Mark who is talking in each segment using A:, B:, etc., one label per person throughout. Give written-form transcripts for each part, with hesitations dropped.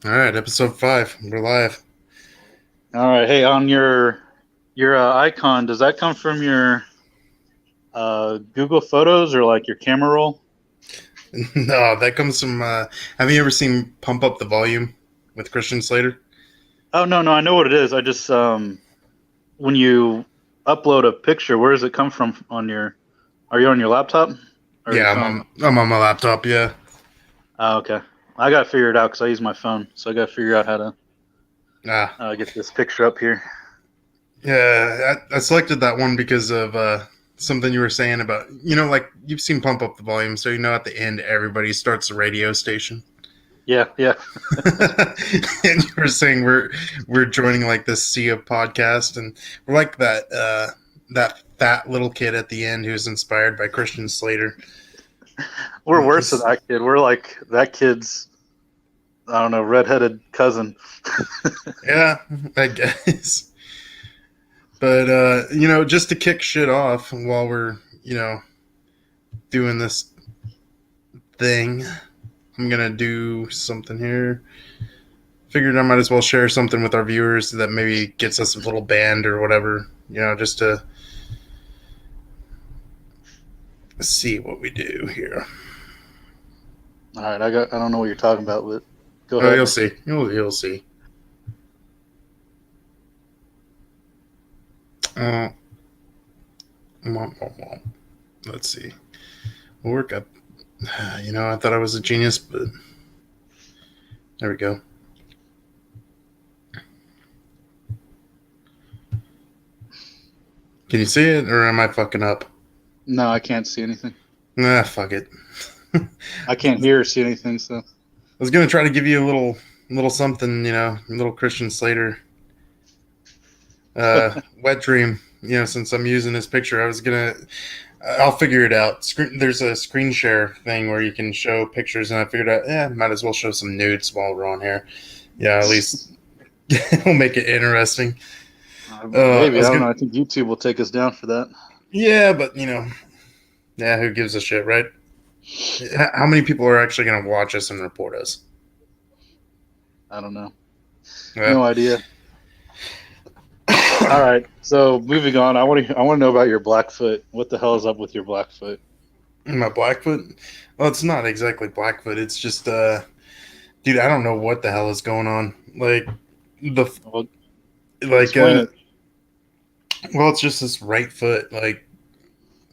A: All right, episode 5. We're live.
B: All right. Hey, on your icon, does that come from your Google Photos or like your camera roll?
A: No, that comes from. Have you ever seen Pump Up the Volume with Christian Slater?
B: Oh no, I know what it is. I just when you upload a picture, where does it come from on your? Are you on your laptop or your
A: Yeah,
B: phone?
A: I'm on my laptop. Yeah.
B: Oh, okay. I got to figure it out because I use my phone, so I got to figure out how to
A: Ah,
B: get this picture up here.
A: yeah. I selected that one because of something you were saying about like you've seen Pump Up the Volume, so at the end everybody starts a radio station.
B: Yeah, yeah.
A: And you were saying we're joining like this sea of podcast, and we're like that fat little kid at the end who's inspired by Christian Slater.
B: We're worse than that kid. We're like that kid's, I don't know, redheaded cousin.
A: Yeah, I guess. But just to kick shit off while we're doing this thing, I'm gonna do something here. Figured I might as well share something with our viewers that maybe gets us a little band or whatever. Just to see what we do here.
B: All right, I don't know what you're talking about, but go
A: Oh, you'll
B: ahead.
A: see. You'll see. Uh, let's see. We'll work up. I thought I was a genius, but there we go. Can you see it, or am I fucking up?
B: No, I can't see anything.
A: Nah, fuck it. I
B: I can't hear or see anything, so
A: was gonna try to give you a little something, a little Christian Slater wet dream. Since I'm using this picture, I was gonna. I'll figure it out. There's a screen share thing where you can show pictures, and I figured out, might as well show some nudes while we're on here. Yeah, at least we'll make it interesting. I
B: maybe I
A: was
B: don't know.
A: gonna,
B: I think YouTube will take us down for that.
A: yeah, but yeah, who gives a shit, right? How many people are actually gonna watch us and report us?
B: I don't know.
A: Yeah.
B: No idea. All right. So moving on, I want to know about your Blackfoot. What the hell is up with your Blackfoot?
A: My Blackfoot? Well, it's not exactly Blackfoot. It's just, dude, I don't know what the hell is going on. Like the
B: Well,
A: like,
B: explain it.
A: well, it's just this right foot. Like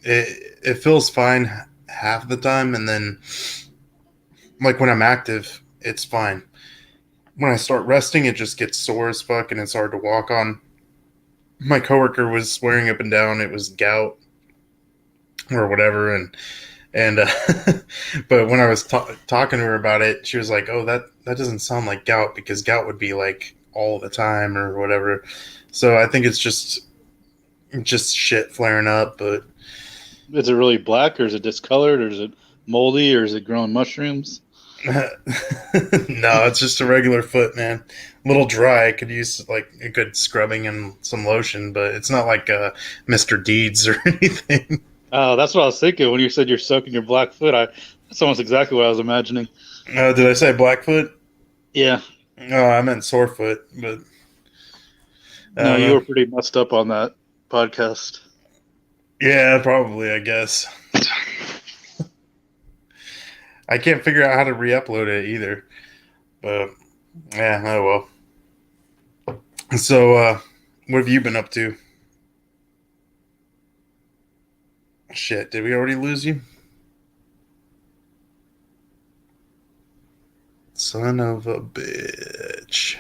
A: it feels fine half the time, and then like when I'm active, it's fine. When I start resting, it just gets sore as fuck, and it's hard to walk on. My coworker was swearing up and down it was gout or whatever, and but when I was talking to her about it, she was like, "Oh, that doesn't sound like gout because gout would be like all the time or whatever." So I think it's just shit flaring up. But
B: Is it really black, or is it discolored, or is it moldy, or is it growing mushrooms?
A: no, it's just a regular foot, man. A little dry. Could use like a good scrubbing and some lotion, but it's not like Mr. Deeds or anything.
B: Oh, that's what I was thinking when you said you're soaking your Blackfoot. That's almost exactly what I was imagining.
A: Did I say Blackfoot?
B: Yeah.
A: No, I meant sorefoot, but I
B: No,
A: don't
B: you
A: know.
B: were pretty messed up on that podcast.
A: Yeah, probably. I guess I can't figure out how to re-upload it either. But yeah, oh well. So, what have you been up to? Shit, did we already lose you? Son of a bitch.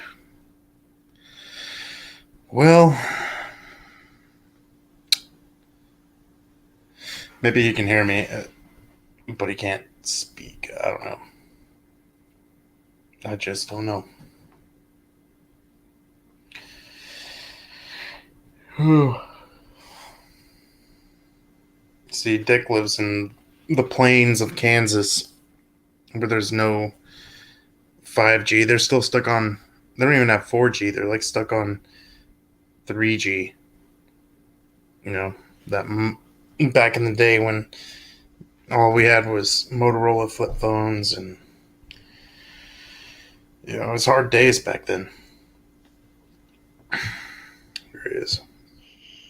A: Well, maybe he can hear me, but he can't speak. I don't know. I just don't know. See, Dick lives in the plains of Kansas where there's no 5G. They're still stuck on. They don't even have 4G. They're like stuck on 3G. You know that back in the day when all we had was Motorola flip phones, and You know, it was hard days back then. Here it is.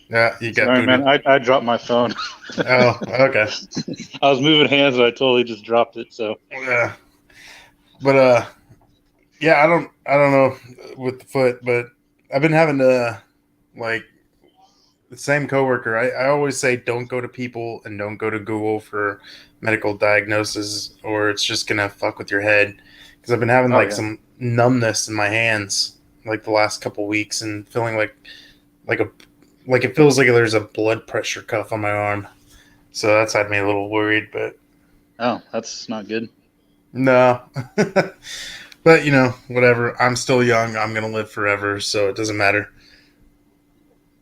A: Yeah, you got
B: Sorry, man.
A: booted.
B: I dropped my phone.
A: Oh, okay.
B: I was moving hands, and I totally just dropped it. So
A: Yeah, but yeah, I don't know with the foot, but I've been having to like the same coworker. I always say don't go to people and don't go to Google for medical diagnosis, or it's just gonna fuck with your head. Because I've been having
B: oh
A: like
B: yeah.
A: some numbness in my hands like the last couple weeks, and feeling like a like it feels like there's a blood pressure cuff on my arm. So that's had me a little worried, but
B: Oh, that's not good.
A: no. But you know, whatever. I'm still young. I'm gonna live forever, so it doesn't matter.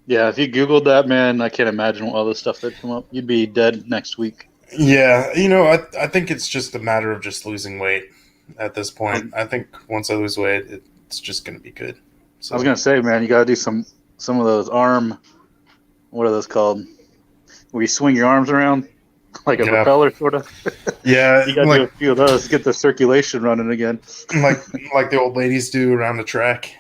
B: Yeah, if you Googled that, man, I can't imagine all the stuff that'd come up. You'd be dead next week.
A: Yeah, you know, I think it's just a matter of just losing weight at this
B: I was,
A: point. I think once I lose weight, it's just gonna be good.
B: I was
A: So
B: gonna say, man, you gotta do some of those arm. What are those called? Where you swing your arms around like a
A: yeah,
B: propeller, sort of.
A: yeah,
B: You gotta do a few of those to get the circulation running again.
A: like like the old ladies do around the track.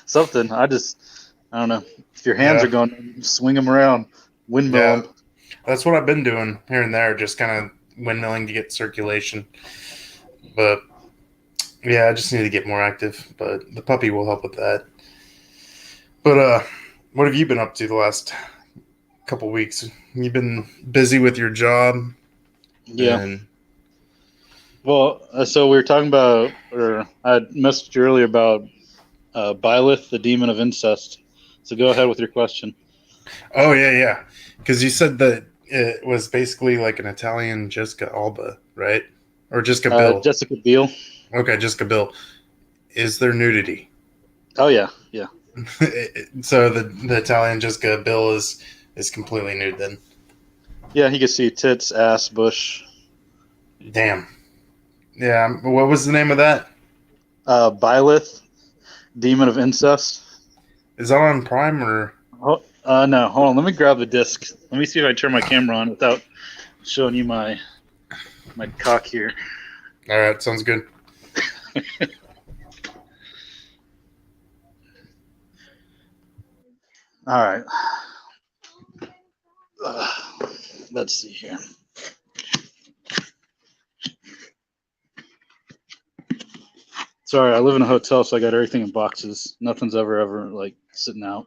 B: Something. I don't know. If your hands
A: Yeah,
B: are going, swing them around, windmill
A: yeah,
B: them.
A: that's what I've been doing here and there, just kind of windmilling to get circulation. But yeah, I just need to get more active. But the puppy will help with that. But what have you been up to the last couple weeks? You've been busy with your job,
B: Yeah.
A: and
B: Well, so we were talking about, or I had messaged you earlier about Byleth, the demon of incest. So go ahead with your question.
A: oh yeah, yeah, because you said that it was basically like an Italian Jessica Alba, right? Or Jessica Bill.
B: Jessica Biel.
A: Okay, Jessica Bill. Is there nudity?
B: Oh yeah, yeah,
A: So the Italian Jessica Bill is completely nude then.
B: yeah. He could see tits, ass, bush.
A: Damn. Yeah. What was the name of that?
B: Byleth, demon of incest.
A: Is that on Prime or?
B: Oh, no, hold on. Let me grab the disc. Let me see if I turn my camera on without showing you my cock here.
A: All right, sounds good.
B: All right. Let's see here. Sorry, I live in a hotel, so I got everything in boxes. Nothing's ever like sitting out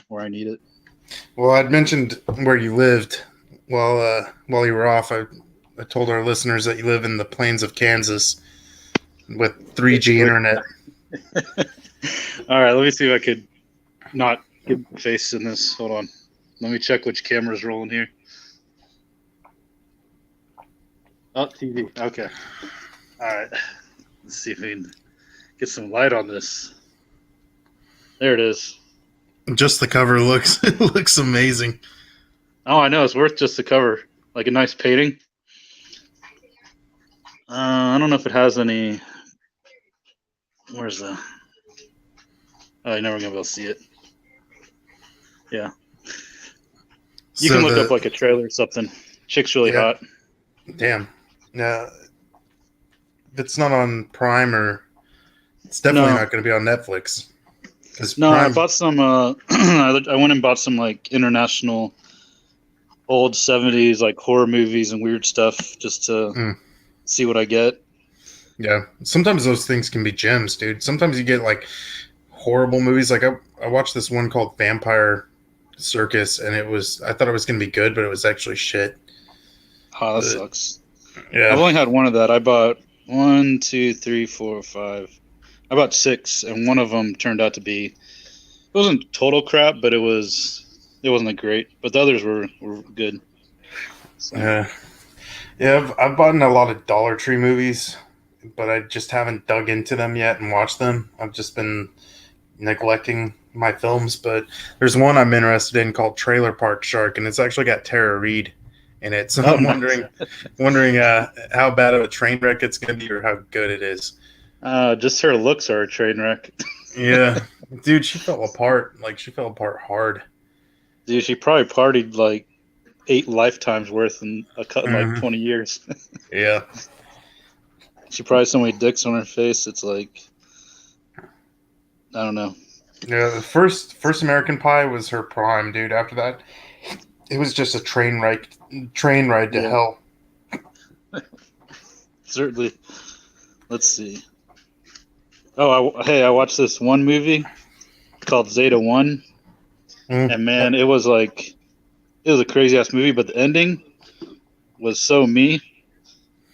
B: where I need it.
A: Well, I'd mentioned where you lived while you were off. I told our listeners that you live in the plains of Kansas with 3G
B: Basically.
A: internet.
B: All right, let me see if I could not get my face in this. Hold on. Let me check which camera's rolling here. Oh, TV. Okay. All right. Let's see if we can get some light on this. There it is.
A: Just the cover looks it looks amazing.
B: Oh, I know. It's worth just the cover. Like a nice painting. I don't know if it has any. Where's the. Oh, you're never going to be able to see it. Yeah. You can look up like a trailer or something. Chick's really hot.
A: Damn. Yeah. If it's not on Prime, or it's definitely not going to be on Netflix.
B: No,
A: Prime,
B: I bought some. I went and bought some like international old 70s like horror movies and weird stuff just to see what I get.
A: Yeah. Sometimes those things can be gems, dude. Sometimes you get like horrible movies. Like I watched this one called Vampire Circus, and I thought it was going to be good, but it was actually shit.
B: Oh, that sucks.
A: Yeah.
B: I've only had one of that. I bought 1, 2, 3, 4, 5. I bought 6, and one of them turned out to be. It wasn't total crap, but it wasn't great. But the others were good. So.
A: Yeah. I've bought a lot of Dollar Tree movies, but I just haven't dug into them yet and watched them. I've just been neglecting my films, but there's one I'm interested in called Trailer Park Shark, and it's actually got Tara Reid in it. So I'm wondering how bad of a train wreck it's going to be or how good it is.
B: Just her looks are a train wreck.
A: Yeah, dude, she fell apart. Like she fell apart hard.
B: Dude, she probably partied like 8 lifetimes worth in like 20 years.
A: Yeah.
B: She probably so many dicks on her face. It's like, I don't know.
A: Yeah, the first American Pie was her prime, dude. After that, it was just a train ride to
B: Yeah,
A: hell.
B: certainly. Let's see. Oh, hey, I watched this one movie called Zeta One,
A: Mm.
B: and man, it was a crazy ass movie, but the ending was so me.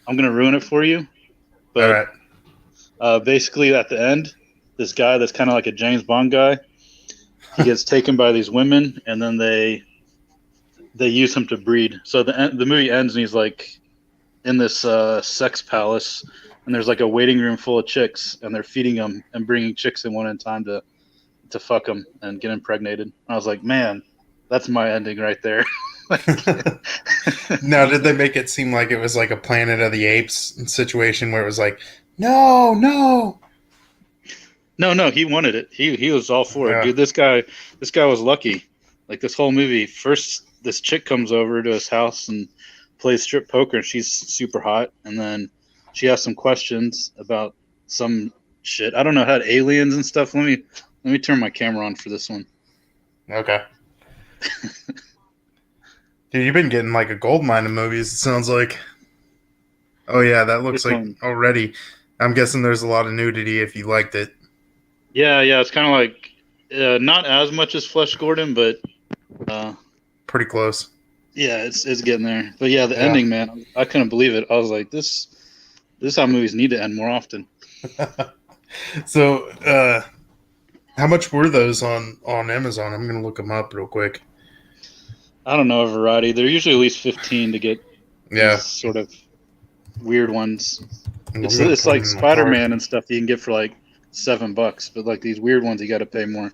B: I'm gonna ruin it for you,
A: All
B: but
A: right.
B: basically at the end, this guy that's kind of like a James Bond guy, he gets taken by these women, and then they use him to breed. So the movie ends, and he's like in this sex palace, and there's like a waiting room full of chicks, and they're feeding them and bringing chicks in one at a time to fuck them and get impregnated. I was like, man, that's my ending right there.
A: Now, did they make it seem like it was like a Planet of the Apes situation where it was like, no, no?
B: No, he wanted it. He was all for it,
A: Yeah.
B: dude. This guy was lucky. Like this whole movie, first this chick comes over to his house and plays strip poker, and she's super hot. And then she asks some questions about some shit. I don't know, had aliens and stuff. Let me turn my camera on for this one.
A: Okay. Dude, you've been getting like a gold mine of movies, it sounds like. Oh, yeah, that looks
B: This
A: like
B: one,
A: already. I'm guessing there's a lot of nudity if you liked it.
B: yeah, it's kind of like not as much as Flesh Gordon, but uh,
A: Pretty close.
B: yeah, it's getting there. But yeah, the
A: Yeah.
B: ending, man, I couldn't believe it. I was like, this is how movies need to end more often.
A: So, how much were those on Amazon? I'm going to look them up real quick.
B: I don't know, a variety. They're usually at least 15 to get
A: Yeah.
B: these sort of weird ones.
A: I'm
B: It's
A: gonna
B: it's
A: put 'em
B: like
A: in my cart.
B: Spider-Man and stuff that you can get for like $7, but like these weird ones you got to pay more.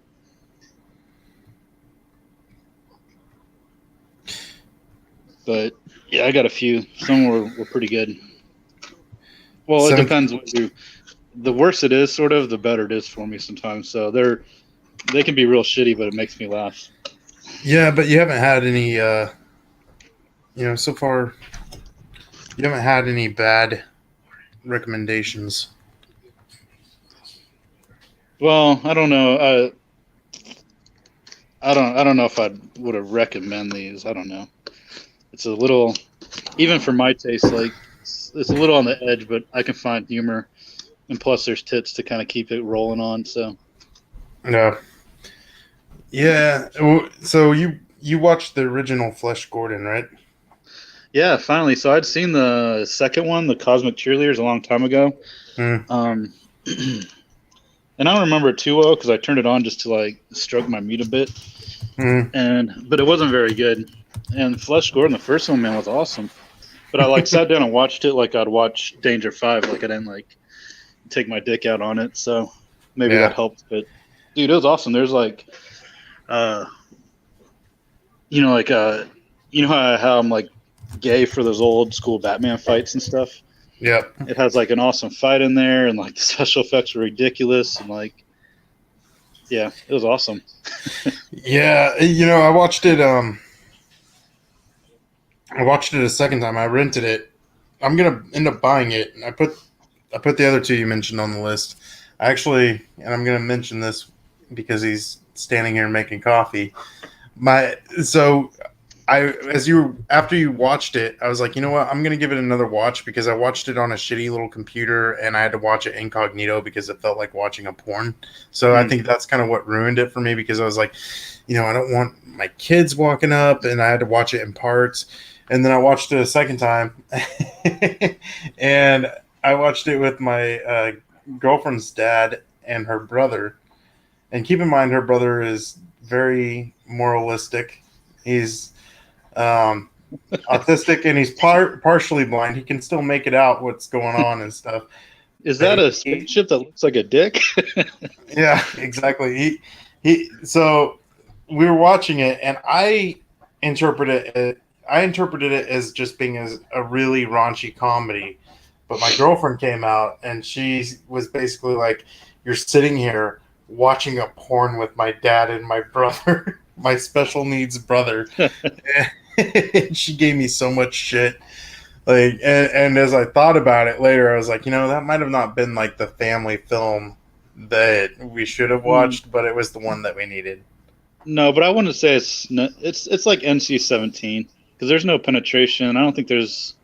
B: But yeah, I got a few. Some were pretty good. Well, it
A: Seven-
B: depends what you. The worse it is, sort of, the better it is for me sometimes. So they can be real shitty, but it makes me laugh.
A: Yeah, but you haven't had any, so far, you haven't had any bad recommendations.
B: Well, I don't know. I don't know if I would have recommend these. I don't know. It's a little, even for my taste, like it's a little on the edge, but I can find humor, and plus there's tits to kind of keep it rolling on. So
A: No. Yeah. So you watched the original Flesh Gordon, right?
B: yeah, finally. So I'd seen the second one, the Cosmic Cheerleaders, a long time ago.
A: Mm.
B: And I don't remember it too well because I turned it on just to like stroke my meat a bit,
A: Mm.
B: but it wasn't very good. And Flesh Gordon, the first one, man, was awesome. But I like sat down and watched it like I'd watch Danger 5. Like I didn't like take my dick out on it, so maybe
A: Yeah.
B: that helped. But dude, it was awesome. There's like, you know, like you know how I'm like gay for those old school Batman fights and stuff.
A: Yep.
B: It has like an awesome fight in there, and like the special effects are ridiculous, and like, yeah, it was awesome.
A: Yeah. I watched it. I watched it a second time. I rented it. I'm gonna end up buying it. And I put the other two you mentioned on the list. And I'm gonna mention this because he's standing here making coffee. After you watched it, I was like, you know what? I'm gonna give it another watch because I watched it on a shitty little computer and I had to watch it incognito because it felt like watching a porn. So I think that's kind of what ruined it for me because I was like, I don't want my kids walking up, and I had to watch it in parts. And then I watched it a second time, and I watched it with my girlfriend's dad and her brother. And keep in mind, her brother is very moralistic. He's autistic, and he's partially blind. He can still make it out what's going on and stuff.
B: Is that a spaceship that looks like a dick?
A: Yeah, exactly. So we were watching it, and I interpreted it as just being as a really raunchy comedy. But my girlfriend came out, and she was basically like, "You're sitting here watching a porn with my dad and my brother, my special needs brother." And she gave me so much shit. Like, and as I thought about it later, I was like, that might have not been like the family film that we should have
B: Mm,
A: watched, but it was the one that we needed.
B: no, but I wouldn't say it's like NC-17 because there's no penetration. I don't think there's.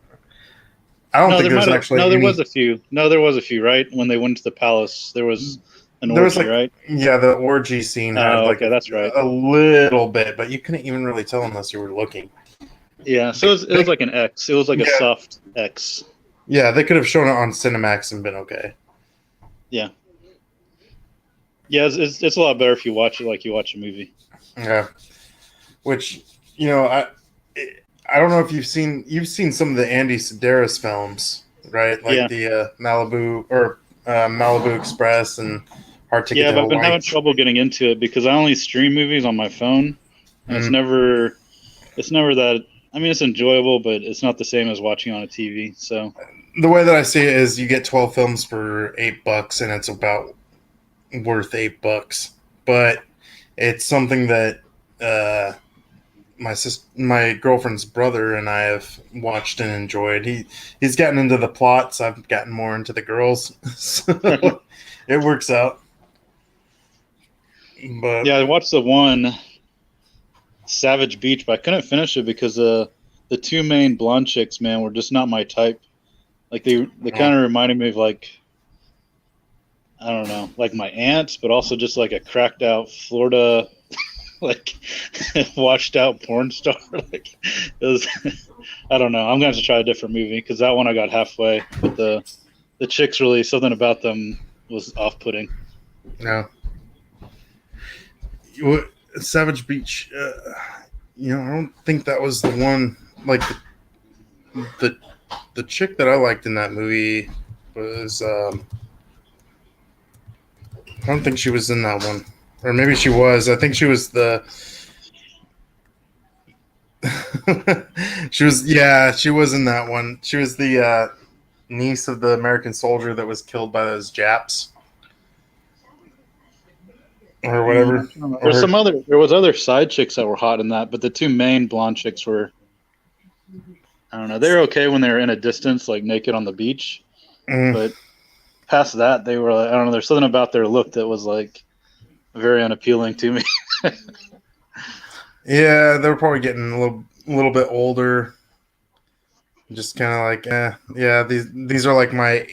A: I don't
B: No,
A: think
B: there
A: there's
B: might have. No,
A: actually
B: there was
A: any.
B: a few. No, there was a few. Right when they went to the palace, there was an
A: There was
B: orgy.
A: like,
B: Right.
A: yeah, the orgy scene had
B: Oh,
A: like
B: okay, that's right.
A: a little bit, but you couldn't even really tell unless you were looking.
B: Yeah, so it was
A: They,
B: like an X. It was like a
A: yeah,
B: soft X.
A: yeah, they could have shown it on Cinemax and been okay.
B: Yeah, yeah, it's a lot better if you watch it like you watch a movie.
A: Yeah, which you know, I I don't know if you've seen some of the Andy Sedaris films, right? Like
B: Yeah,
A: the Malibu or Malibu Express and Hard Ticket
B: yeah,
A: to
B: but I've been
A: Hawaii.
B: having trouble getting into it because I only stream movies on my phone, and it's
A: Mm.
B: never it's never that. I mean, it's enjoyable, but it's not the same as watching on a TV. So
A: The way that I see it is, you get 12 films for $8, and it's about worth $8. But it's something that my girlfriend's brother and I have watched and enjoyed. He's gotten into the plots. I've gotten more into the girls, so it works out. But
B: yeah, I watched the one Savage Beach, but I couldn't finish it because the two main blonde chicks, man, were just not my type. Like they kind of reminded me of like I don't know, like my aunt, but also just like a cracked out Florida, like washed out porn star. Like it was, I don't know. I'm gonna have to try a different movie because that one I got halfway, but the chicks really something about them was off putting.
A: no, Savage Beach. I don't think that was the one. Like the the chick that I liked in that movie was. I don't think she was in that one, or maybe she was. I think she was the. She was, yeah, she was in that one. She was the niece of the American soldier that was killed by those Japs or whatever. Or
B: There's
A: her.
B: some other there was other side chicks that were hot in that, but the two main blonde chicks were I don't know. They were okay when they were in a distance, like naked on the beach,
A: Mm,
B: but past that, they were like, I don't know. There's something about their look that was like very unappealing to me.
A: yeah, they were probably getting a little bit older. Just kind of like, yeah, these are like my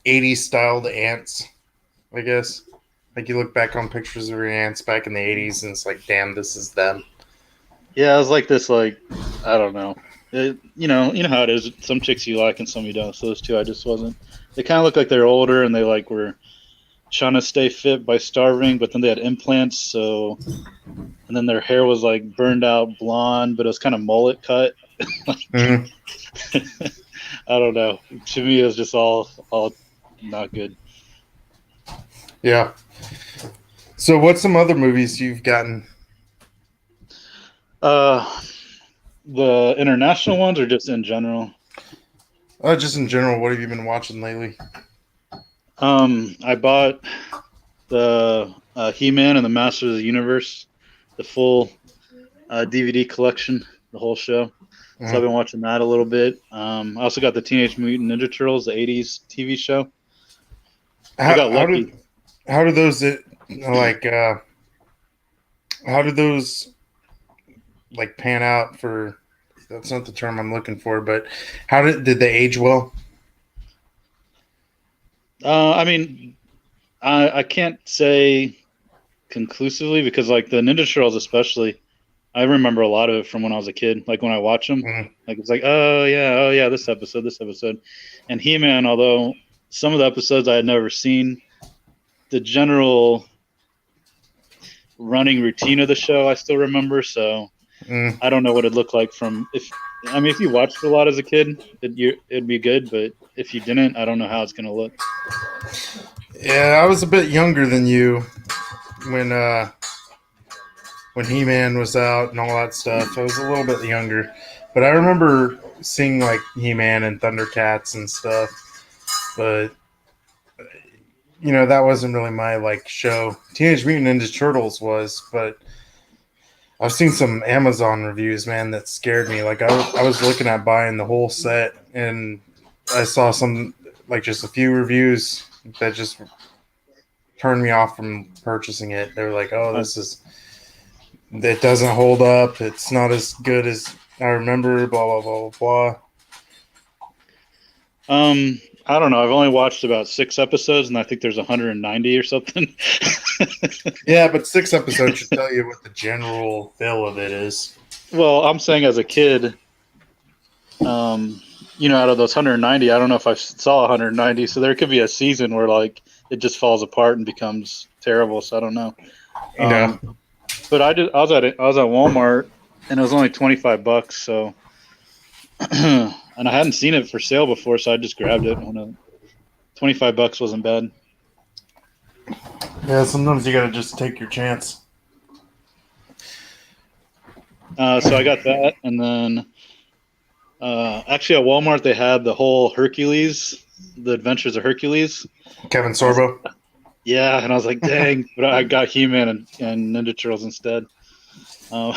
A: '80s styled ants, I guess. Like, you look back on pictures of your ants back in the '80s, and it's like, damn, this is them.
B: Yeah, it was like this, like I don't know. You know how it is. Some chicks you like and some you don't. So those two, I just wasn't. They kind of look like they're older and they like were trying to stay fit by starving, but then they had implants. So and then their hair was like burned out blonde, but it was kind of mullet cut.
A: Mm,
B: I don't know. To me, it was just all not good.
A: yeah. So, what's some other movies you've gotten?
B: Uh, the international ones or just in general?
A: Just in general, what have you been watching lately?
B: I bought the He-Man and the Masters of the Universe, the full DVD collection, the whole show. So I've
A: Mm.
B: been watching that a little bit. I also got the Teenage Mutant Ninja Turtles, the '80s TV show. I
A: How
B: got
A: how did
B: lucky.
A: how do those like how do those like pan out for? That's not the term I'm looking for, but how did they age well?
B: I mean, I can't say conclusively because like the Ninja Turtles, especially, I remember a lot of it from when I was a kid. Like when I watch them,
A: Mm,
B: like it's like, oh yeah, this episode, and He-Man. Although some of the episodes I had never seen, the general running routine of the show I still remember. So
A: mm.
B: I don't know what it looked like from if I mean if you watched a lot as a kid, it'd be good. But if you didn't, I don't know how it's gonna look.
A: Yeah, I was a bit younger than you when uh when He-Man was out and all that stuff. I was a little bit younger, but I remember seeing like He-Man and Thundercats and stuff. But that wasn't really my like show. Teenage Mutant Ninja Turtles was, but I've seen some Amazon reviews, man, that scared me. Like I was looking at buying the whole set, and I saw some like just a few reviews that just turned me off from purchasing it. They were like, "Oh,
B: Uh,
A: this is it doesn't hold up. It's not as good as I remember." Blah blah blah blah blah.
B: I don't know. I've only watched about 6 episodes, and I think there's 190 or something.
A: Yeah, but 6 episodes should tell you what the general feel of it is.
B: Well, I'm saying as a kid, out of those 190, I don't know if I saw 190. So there could be a season where like it just falls apart and becomes terrible. So I don't know.
A: Yeah,
B: But I was at Walmart, and it was only $25. So, and I hadn't seen it for sale before, so I just grabbed it. $25 wasn't bad.
A: yeah. Sometimes you gotta just take your chance.
B: So I got that, and then actually at Walmart they had the whole Hercules, the Adventures of Hercules.
A: Kevin Sorbo.
B: Yeah, and I was like, dang, but I got He-Man and Ninja Turtles instead. Uh,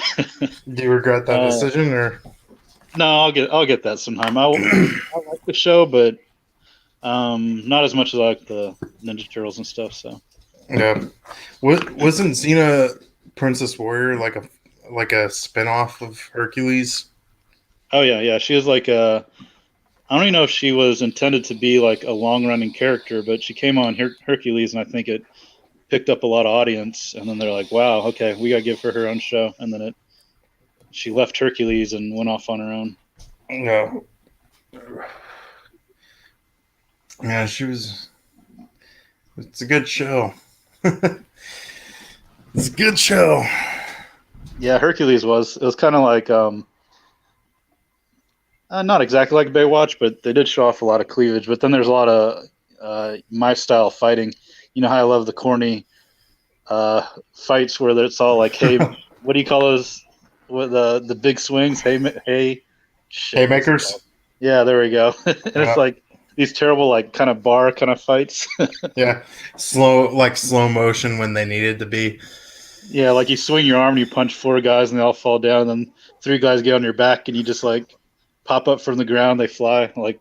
A: Do you regret that decision, or?
B: no, I'll get that sometime. I like the show, but not as much as I like the Ninja Turtles and stuff. So
A: Yeah, wasn't Xena Princess Warrior like a spinoff of Hercules?
B: oh yeah, she was like a. I don't even know if she was intended to be like a long running character, but she came on Hercules, and I think it picked up a lot of audience. And then they're like, "Wow, okay, we got to give her own show." And then she left Hercules and went off on her own.
A: No. Yeah, she was. It's a good show. It's a good show.
B: Yeah, Hercules was. It was kind of like not exactly like Baywatch, but they did show off a lot of cleavage. But then there's a lot of my style fighting. You know how I love the corny fights where it's all like, hey, what do you call those? What the big swings? Hey, shit,
A: Haymakers.
B: Yeah, there we go. And it's like these terrible, like kind of bar kind of fights.
A: Yeah, slow motion when they needed to be.
B: Yeah, like you swing your arm and you punch 4 guys and they all fall down, and then 3 guys get on your back and you just like pop up from the ground, they fly. Like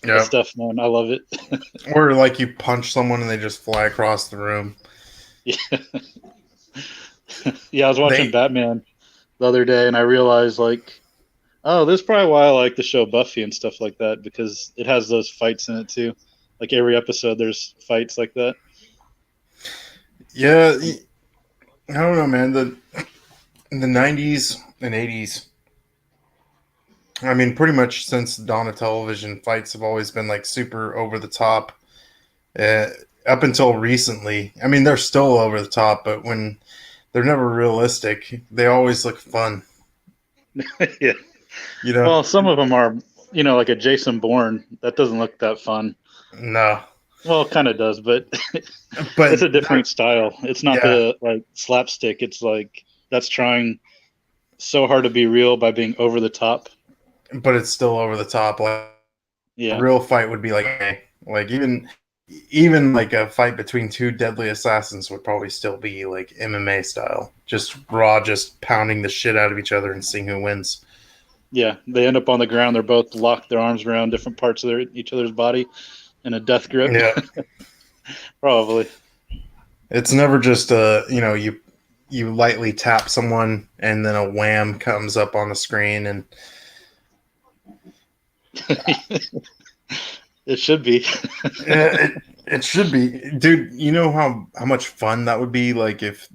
B: that stuff, man. I love it.
A: Or like you punch someone and they just fly across the room.
B: Yeah. Yeah, I was watching Batman the other day and I realized like, oh, this is probably why I like the show Buffy and stuff like that, because it has those fights in it too. Like every episode there's fights like that.
A: Yeah, I don't know, man. In the 90s and 80s, I mean, pretty much since the dawn of television, fights have always been like super over the top. Up until recently, I mean, they're still over the top, but when they're never realistic, they always look fun.
B: Yeah.
A: You know?
B: Well, some of them are, like a Jason Bourne. That doesn't look that fun.
A: No.
B: Well, it kind of does, but it's a different style. It's not the like slapstick. It's like that's trying so hard to be real by being over the top.
A: But it's still over the top. Like,
B: yeah,
A: a real fight would be like even like a fight between two deadly assassins would probably still be like MMA style, just raw, just pounding the shit out of each other and seeing who wins.
B: Yeah, they end up on the ground. They're both locked their arms around different parts of each other's body in a death grip.
A: Yeah,
B: probably.
A: It's never just you lightly tap someone and then a wham comes up on the screen and.
B: It should be.
A: It should be, dude. You know how much fun that would be, like if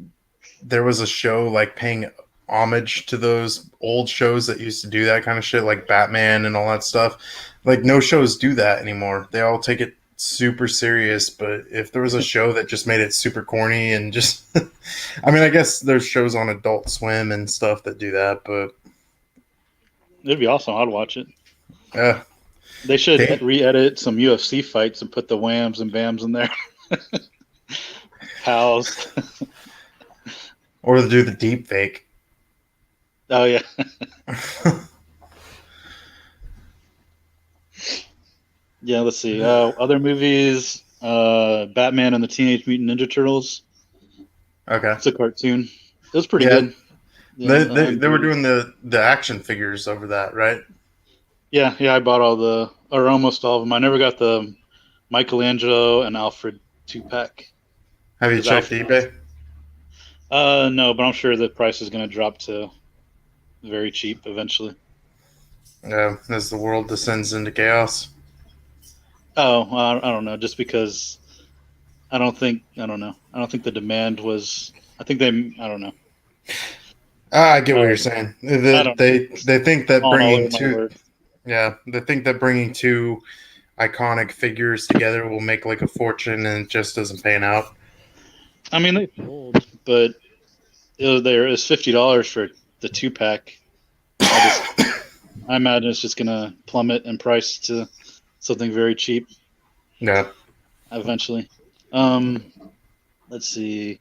A: there was a show like paying homage to those old shows that used to do that kind of shit, like Batman and all that stuff. Like no shows do that anymore. They all take it super serious. But if there was a show that just made it super corny and just, I mean, I guess there's shows on Adult Swim and stuff that do that, but
B: it'd be awesome. I'd watch it.
A: Yeah.
B: They should re-edit some UFC fights and put the whams and bams in there. Pals.
A: Or do the deep fake.
B: Oh, yeah. Yeah, let's see. Other movies, Batman and the Teenage Mutant Ninja Turtles.
A: Okay.
B: It's a cartoon. It was pretty good. Yeah,
A: They were doing the action figures over that, right?
B: yeah. I bought all the or almost all of them. I never got the Michelangelo and Alfred 2-pack
A: Have you
B: because
A: checked
B: Alfred was.
A: eBay?
B: No, but I'm sure the price is going to drop to very cheap eventually.
A: As the world descends into chaos.
B: Oh, I don't know. Just because I don't know. I don't think the demand was. I think they. I don't know.
A: I get what you're
B: Uh,
A: saying.
B: I don't know.
A: They think that
B: All
A: bringing
B: over my
A: two,
B: words.
A: yeah, they think that bringing two iconic figures together will make like a fortune, and it just doesn't pan out.
B: I mean, they sold, but there is $50 for the 2-pack. I just I imagine it's just gonna plummet in price to something very cheap
A: Yeah.
B: eventually. Um, let's see.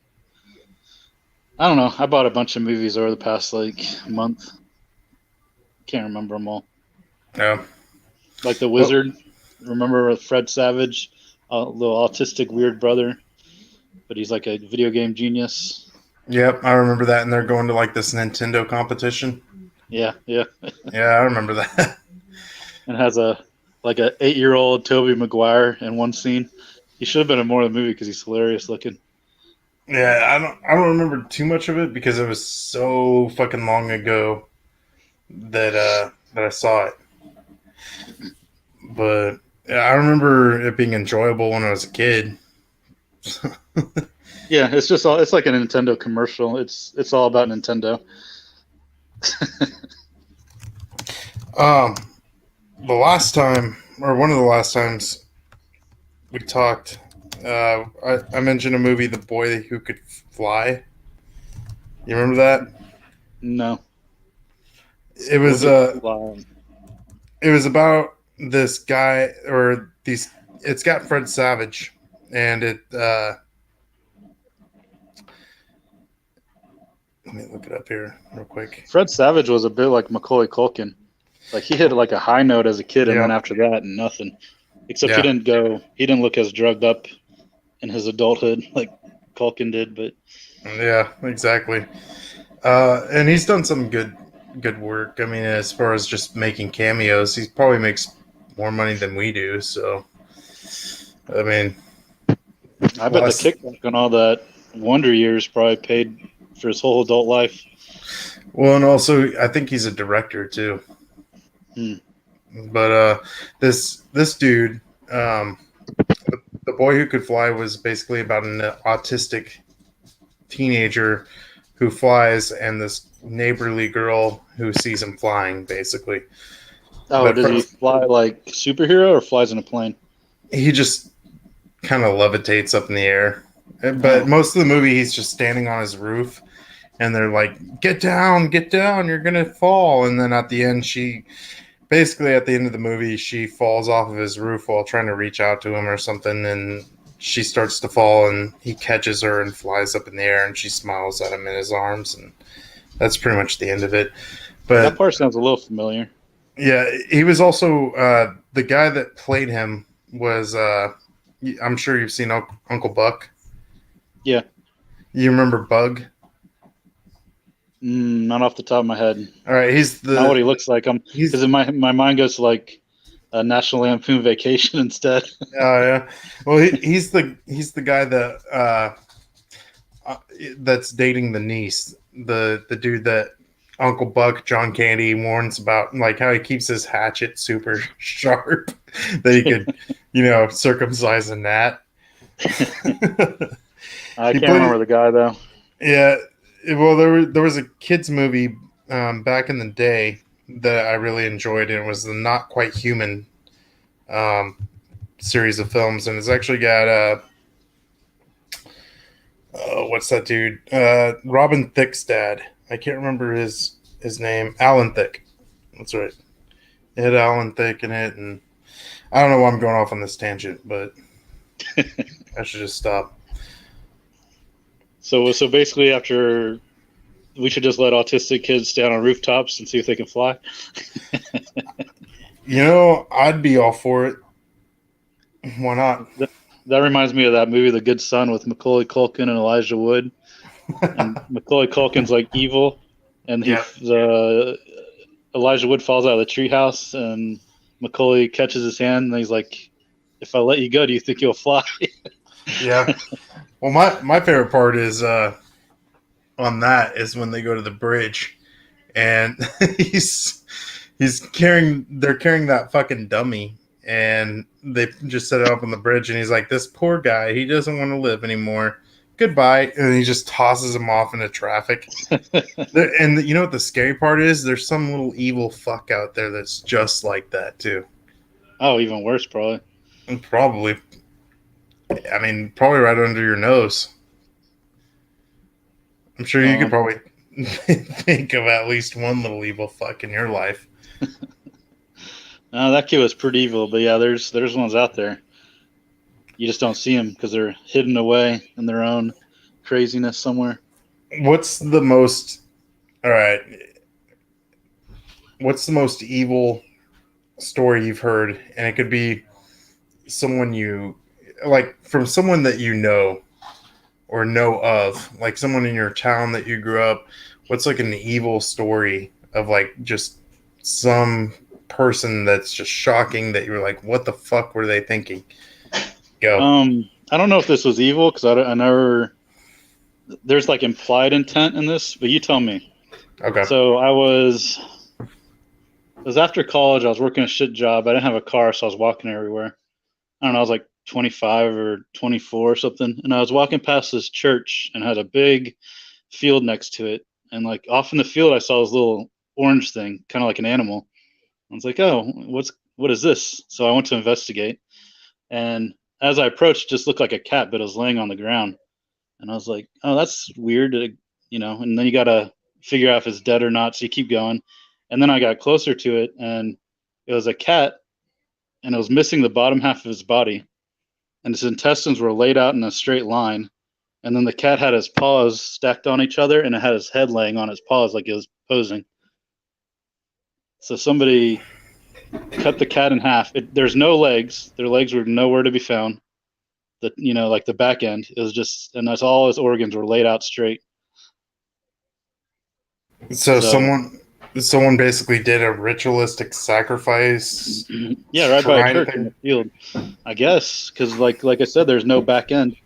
B: I don't know. I bought a bunch of movies over the past like month. Can't remember them all.
A: Yeah.
B: Like The
A: Well,
B: Wizard. Remember Fred Savage, a little autistic weird brother, but he's like a video game genius.
A: yep, I remember that, and they're going to like this Nintendo competition.
B: Yeah, yeah.
A: Yeah, I remember that.
B: And has a like a 8-year-old Toby Maguire in one scene. He should have been in more of the movie because he's hilarious looking.
A: Yeah, I don't remember too much of it because it was so fucking long ago that I saw it. But yeah, I remember it being enjoyable when I was a kid.
B: Yeah, it's just all it's like a Nintendo commercial. It's all about Nintendo.
A: um, the last time, or one of the last times we talked, I mentioned a movie, The Boy Who Could Fly. You remember that?
B: No.
A: It
B: Was
A: was
B: it
A: uh,
B: live?
A: it was about this guy or these. It's got Fred Savage, and it. Let me look it up here real quick.
B: Fred Savage was a bit like Macaulay Culkin. Like he hit like a high note as a kid, and then
A: Yeah,
B: after that, nothing. Except
A: yeah,
B: he didn't look as drugged up in his adulthood like Culkin did. But
A: yeah, exactly. And he's done some good work. I mean, as far as just making cameos, he probably makes more money than we do. So, I mean,
B: I bet the
A: less.
B: kickback on all that Wonder Years probably paid for his whole adult life.
A: Well, and also, I think he's a director too.
B: Hmm.
A: But this dude, um, the Boy Who Could Fly was basically about an autistic teenager who flies and this neighborly girl who sees him flying, basically.
B: Oh,
A: But
B: does he fly like superhero or flies in a plane?
A: he just kind of levitates up in the air. But
B: Oh,
A: most of the movie, he's just standing on his roof, and they're like, get down, you're going to fall. And then at the end, basically at the end of the movie, she falls off of his roof while trying to reach out to him or something, and she starts to fall, and he catches her and flies up in the air, and she smiles at him in his arms, and that's pretty much the end of it.
B: that
A: But
B: part sounds a little familiar.
A: yeah, he was also the guy that played him was I'm sure you've seen Uncle Buck.
B: Yeah,
A: You remember Bug?
B: not off the top of my head.
A: All right, he's
B: Not what
A: the
B: he looks like. I'm because
A: he's
B: my mind goes to like a National Lampoon Vacation instead.
A: yeah. Well, he's the guy that that's dating the niece, the dude that Uncle Buck, John Candy warns about, like how he keeps his hatchet super sharp that he could, circumcise a gnat.
B: I
A: He
B: can't
A: played
B: remember the guy though.
A: Yeah, well, there was a kids movie back in the day that I really enjoyed, and it was the Not Quite Human um, series of films, and it's actually got what's that dude? Robin Thicke's dad. I can't remember his name. Alan Thicke. That's right. It had Alan Thicke in it, and I don't know why I'm going off on this tangent, but I should just stop.
B: So basically, after we should just let autistic kids stand on rooftops and see if they can fly.
A: I'd be all for it. Why not?
B: That reminds me of that movie, The Good Son, with Macaulay Culkin and Elijah Wood. And Macaulay Culkin's like evil, and
A: Yeah.
B: Elijah Wood falls out of the treehouse, and Macaulay catches his hand, and he's like, "If I let you go, do you think you'll fly?"
A: Yeah. Well, my favorite part is on that is when they go to the bridge and they're carrying that fucking dummy and they just set it up on the bridge and he's like, this poor guy, he doesn't want to live anymore. Goodbye. And he just tosses him off into traffic. And you know what the scary part is? There's some little evil fuck out there that's just like that too.
B: Oh, even worse, probably.
A: And probably, I mean, probably right under your nose. I'm sure you could probably think of at least one little evil fuck in your life.
B: That kid was pretty evil, but yeah, there's ones out there. You just don't see them because they're hidden away in their own craziness somewhere.
A: What's the most? All right. What's the most evil story you've heard? And it could be someone you like from someone that you know or know of, like someone in your town that you grew up. What's like an evil story of like just some person that's just shocking that you're like, what the fuck were they thinking? Go.
B: I don't know if this was evil because I never. There's like implied intent in this, but you tell me.
A: Okay.
B: So it was after college. I was working a shit job. I didn't have a car, so I was walking everywhere. I don't know. I was like 25 or 24 or something, and I was walking past this church and had a big field next to it. And like off in the field, I saw this little orange thing, kind of like an animal. I was like, "Oh, what is this?" So I went to investigate, and as I approached, it just looked like a cat, but it was laying on the ground. And I was like, "Oh, that's weird," And then you gotta figure out if it's dead or not. So you keep going, and then I got closer to it, and it was a cat, and it was missing the bottom half of his body, and his intestines were laid out in a straight line. And then the cat had his paws stacked on each other, and it had his head laying on his paws like it was posing. So somebody cut the cat in half. There's no legs. Their legs were nowhere to be found. Like the back end is just, and that's all his organs were laid out straight.
A: So someone basically did a ritualistic sacrifice.
B: Yeah, right by a church in the field, I guess, because like I said, there's no back end.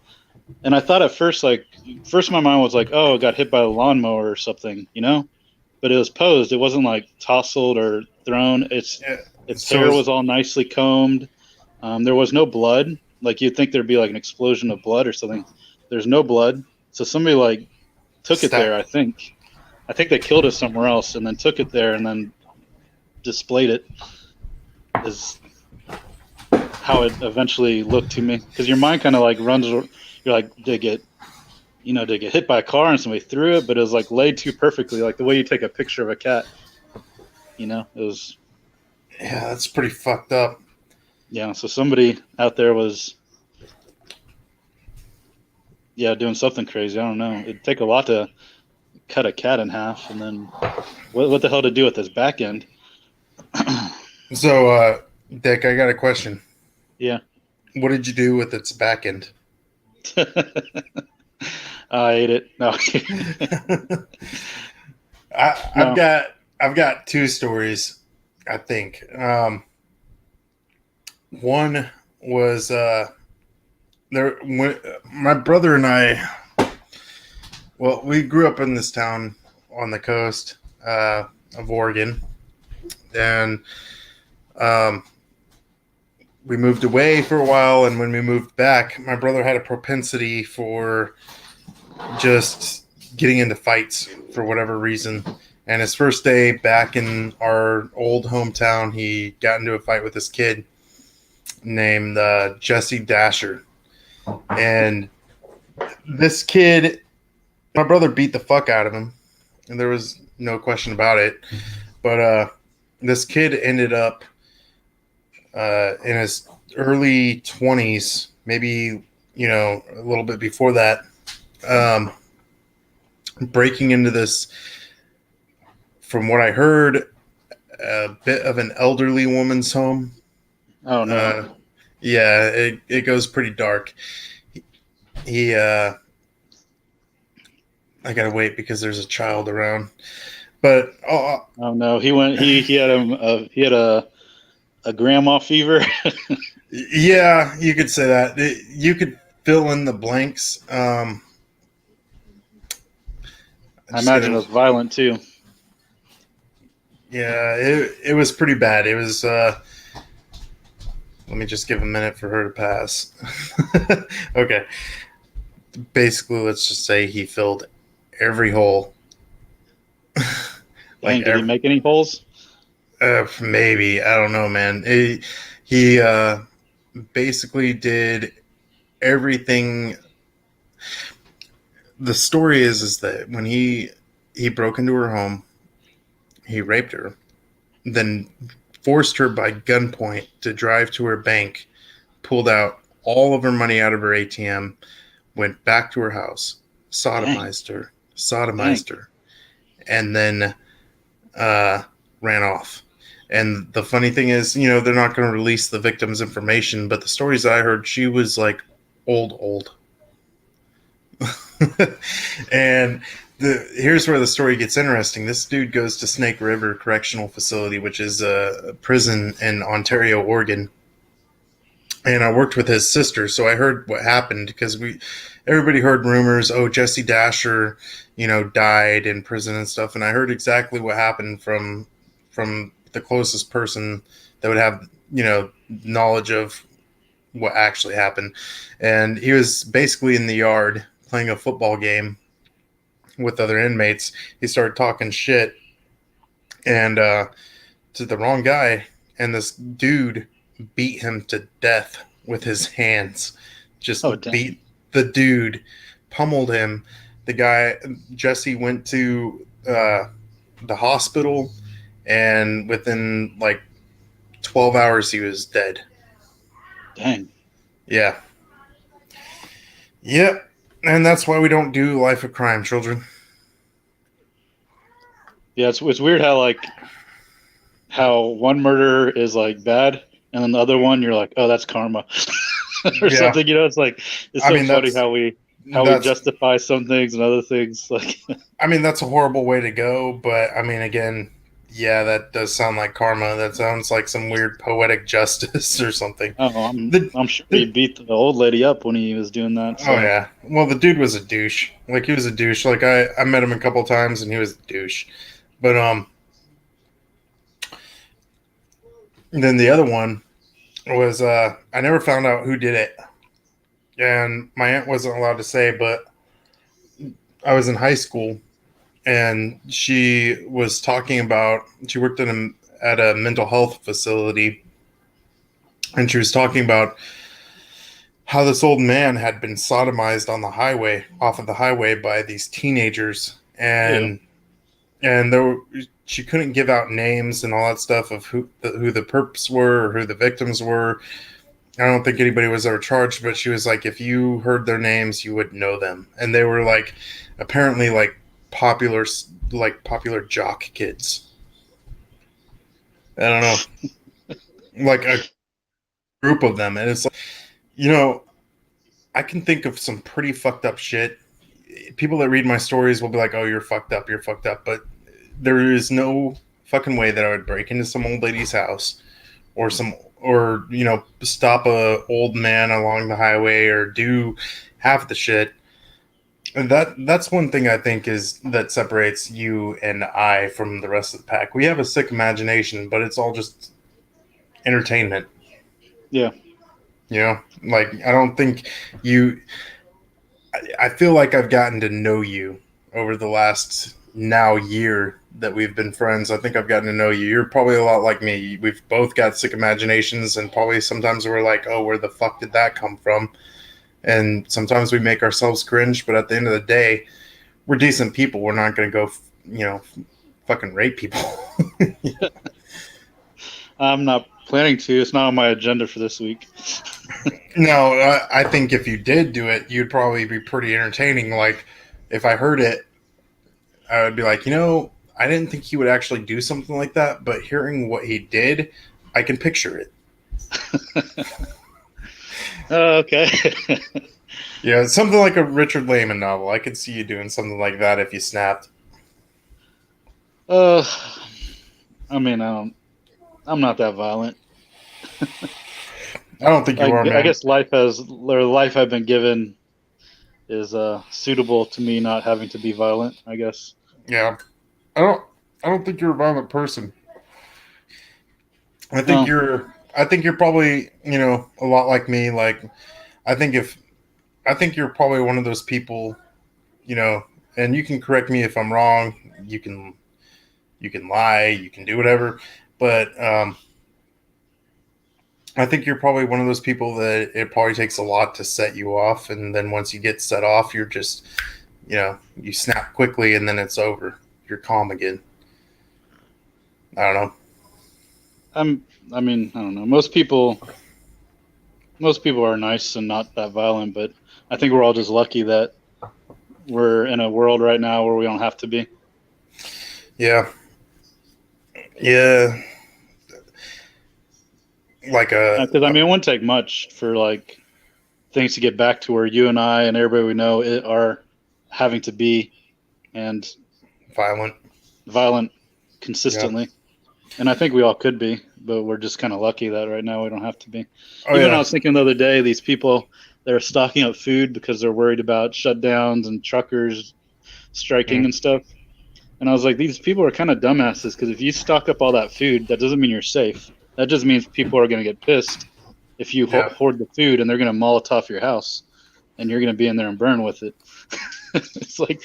B: And I thought at first my mind was like, oh, it got hit by a lawnmower or something, but it was posed. It wasn't like tousled or thrown. Its hair was all nicely combed. There was no blood. Like you'd think there'd be like an explosion of blood or something. There's no blood. So somebody like took it there. I think they killed it somewhere else and then took it there and then displayed it. Is how it eventually looked to me, because your mind kind of like runs. You're like, did it get hit by a car and somebody threw it? But it was like laid too perfectly, like the way you take a picture of a cat. It was.
A: Yeah, that's pretty fucked up.
B: Yeah, so somebody out there was, doing something crazy. I don't know. It'd take a lot to cut a cat in half, and then what the hell to do with this back end?
A: So, Dick, I got a question.
B: Yeah.
A: What did you do with its back end?
B: I ate it. No.
A: I've got two stories, I think. One was my brother and I. Well, we grew up in this town on the coast of Oregon, and we moved away for a while. And when we moved back, my brother had a propensity for just getting into fights for whatever reason. And his first day back in our old hometown, he got into a fight with this kid named Jesse Dasher. And this kid, my brother beat the fuck out of him, and there was no question about it. But this kid ended up in his early 20s, maybe, a little bit before that, breaking into this, from what I heard, a bit of an elderly woman's home.
B: Oh, no.
A: Yeah, it goes pretty dark. He I gotta wait because there's a child around. But
B: Oh no, he went. He had he had a grandma fever.
A: yeah, you could say that. You could fill in the blanks. I
B: I
A: just
B: imagine it
A: gotta.
B: was violent too.
A: Yeah, it was pretty bad. It was. Let me just give a minute for her to pass. Okay. Basically, let's just say he filled every hole. Like
B: Dang, did he make any holes?
A: maybe I don't know, man. He basically did everything. The story is that when he broke into her home, he raped her, then forced her by gunpoint to drive to her bank, pulled out all of her money out of her ATM, went back to her house,
B: Dang, dang.
A: sodomized her, and then uh, ran off. And the funny thing is, they're not going to release the victim's information, but the stories I heard, she was like old. And here's where the story gets interesting. This dude goes to Snake River Correctional Facility, which is a prison in Ontario, Oregon. And I worked with his sister, so I heard what happened because everybody heard rumors. Oh, Jesse Dasher, died in prison and stuff. And I heard exactly what happened from the closest person that would have knowledge of what actually happened. And he was basically in the yard playing a football game with other inmates. He started talking shit and to the wrong guy, and this dude beat him to death with his hands. Just
B: Oh dang.
A: beat the dude, pummeled him. The guy Jesse went to the hospital, and within like 12 hours he was dead.
B: Dang.
A: Yeah. Yep. And that's why we don't do life of crime, children.
B: Yeah, it's weird how one murder is like bad, and then the other one you're like, oh, that's karma, or
A: Yeah.
B: something. It's
A: I
B: so
A: mean,
B: funny how we
A: that's
B: justify some things and other things. Like,
A: I mean, that's a horrible way to go, but I mean, again, yeah, that does sound like karma. That sounds like some weird poetic justice or something.
B: oh, I'm
A: The,
B: I'm sure he
A: the
B: beat the old lady up when he was doing that.
A: oh
B: So
A: yeah, well, the dude was a douche. Like he was a douche. Like I met him a couple times and he was a douche. But then the other one was I never found out who did it, and my aunt wasn't allowed to say, but I was in high school and she was talking about she worked at a mental health facility, and she was talking about how this old man had been sodomized on the highway, off of the highway, by these teenagers,
B: ew.
A: and she couldn't give out names and all that stuff of who the perps were or who the victims were. I don't think anybody was ever charged, but she was like, if you heard their names, you would know them, and they were like apparently popular popular jock kids. I don't know, like a group of them, and it's like, you know, I can think of some pretty fucked up shit. People that read my stories will be like, "Oh, you're fucked up," but there is no fucking way that I would break into some old lady's house or stop a old man along the highway or do half the shit. And that's one thing I think is that separates you and I from the rest of the pack. We have a sick imagination, but it's all just entertainment.
B: Yeah.
A: Like I don't think you. I feel like I've gotten to know you over the last now year that we've been friends. I think I've gotten to know you. You're probably a lot like me. We've both got sick imaginations, and probably sometimes we're like, "Oh, where the fuck did that come from?" And sometimes we make ourselves cringe. But at the end of the day, we're decent people. We're not going to go, fucking rape people.
B: I'm not planning to. It's not on my agenda for this week.
A: No, I think if you did do it, you'd probably be pretty entertaining. Like, if I heard it, I would be like, I didn't think he would actually do something like that, but hearing what he did, I can picture it.
B: Oh, okay.
A: Yeah, something like a Richard Lehman novel. I could see you doing something like that if you snapped.
B: Uh, I mean, I'm not that violent.
A: I don't think you are,
B: I
A: man.
B: guess life I've been given is suitable to me not having to be violent, I guess.
A: Yeah, I don't. I don't think you're a violent person.
B: Well,
A: I think you're probably, a lot like me. Like, I think if I think you're probably one of those people, you know, and you can correct me if I'm wrong. You can lie, you can do whatever, but I think you're probably one of those people that it probably takes a lot to set you off, and then once you get set off, you're just, you snap quickly, and then it's over. You're calm again. I don't know.
B: I mean, I don't know. Most people are nice and not that violent, but I think we're all just lucky that we're in a world right now where we don't have to be.
A: Yeah, yeah, like
B: Because I mean, it wouldn't take much for like things to get back to where you and I and everybody we know are having to be and
A: violent.
B: violent
A: Yeah.
B: consistently. And I think we all could be, but we're just kind of lucky that right now we don't have to be.
A: Oh
B: Even I
A: yeah.
B: was thinking the other day, these people that are stocking up food because they're worried about shutdowns and truckers striking
A: Mm.
B: and stuff. And I was like, these people are kind of dumbasses because if you stock up all that food, that doesn't mean you're safe. That just means people are going to get pissed if you
A: Yeah.
B: hoard the food and they're going to Molotov your house and you're going to be in there and burn with it. It's like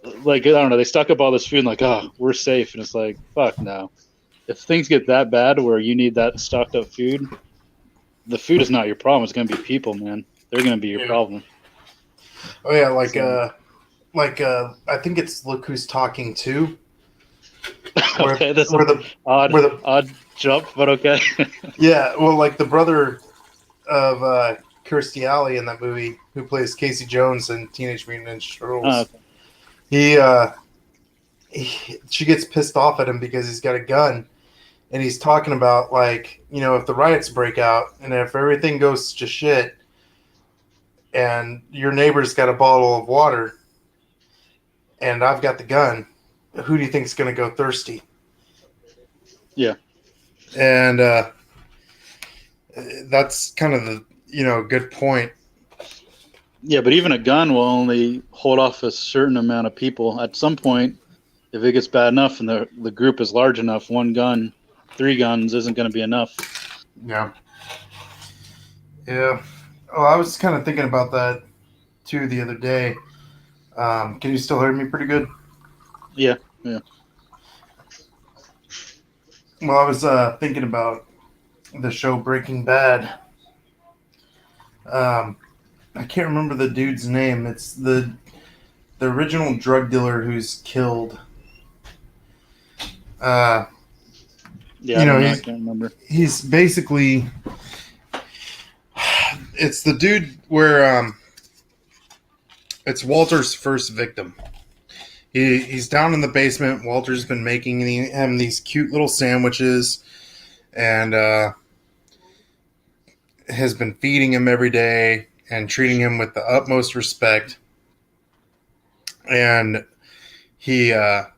B: I don't know. They stock up all this food and like, oh, we're safe, and it's like, fuck no. If things get that bad where you need that stocked up food, the food is not your problem. It's going to be people, man. They're going to be your
A: Yeah.
B: problem.
A: Oh yeah.
B: So,
A: I think it's Look Who's Talking Too. Where
B: okay, that's
A: where
B: an
A: the
B: odd
A: where the
B: odd jump, but okay.
A: yeah, well, like the brother of Kirstie Alley in that movie, who plays Casey Jones in Teenage Mutant Ninja Turtles,
B: Okay.
A: he, she gets pissed off at him because he's got a gun, and he's talking about, like, if the riots break out and if everything goes to shit, and your neighbor's got a bottle of water, and I've got the gun, who do you think is going to go thirsty?
B: Yeah.
A: And that's kind of the good point.
B: Yeah, but even a gun will only hold off a certain amount of people. At some point, if it gets bad enough and the group is large enough, one gun, 3 guns isn't going to be enough.
A: Yeah. Yeah. Oh, I was kind of thinking about that too the other day. Can you still hear me pretty good?
B: Yeah, yeah.
A: Well, I was thinking about the show Breaking Bad. I can't remember the dude's name. It's the original drug dealer who's killed. Uh,
B: Yeah, I don't know. I can't remember.
A: he's basically it's the dude where it's Walter's first victim. He's down in the basement. Walter's been making him these cute little sandwiches, and has been feeding him every day and treating him with the utmost respect. And he, the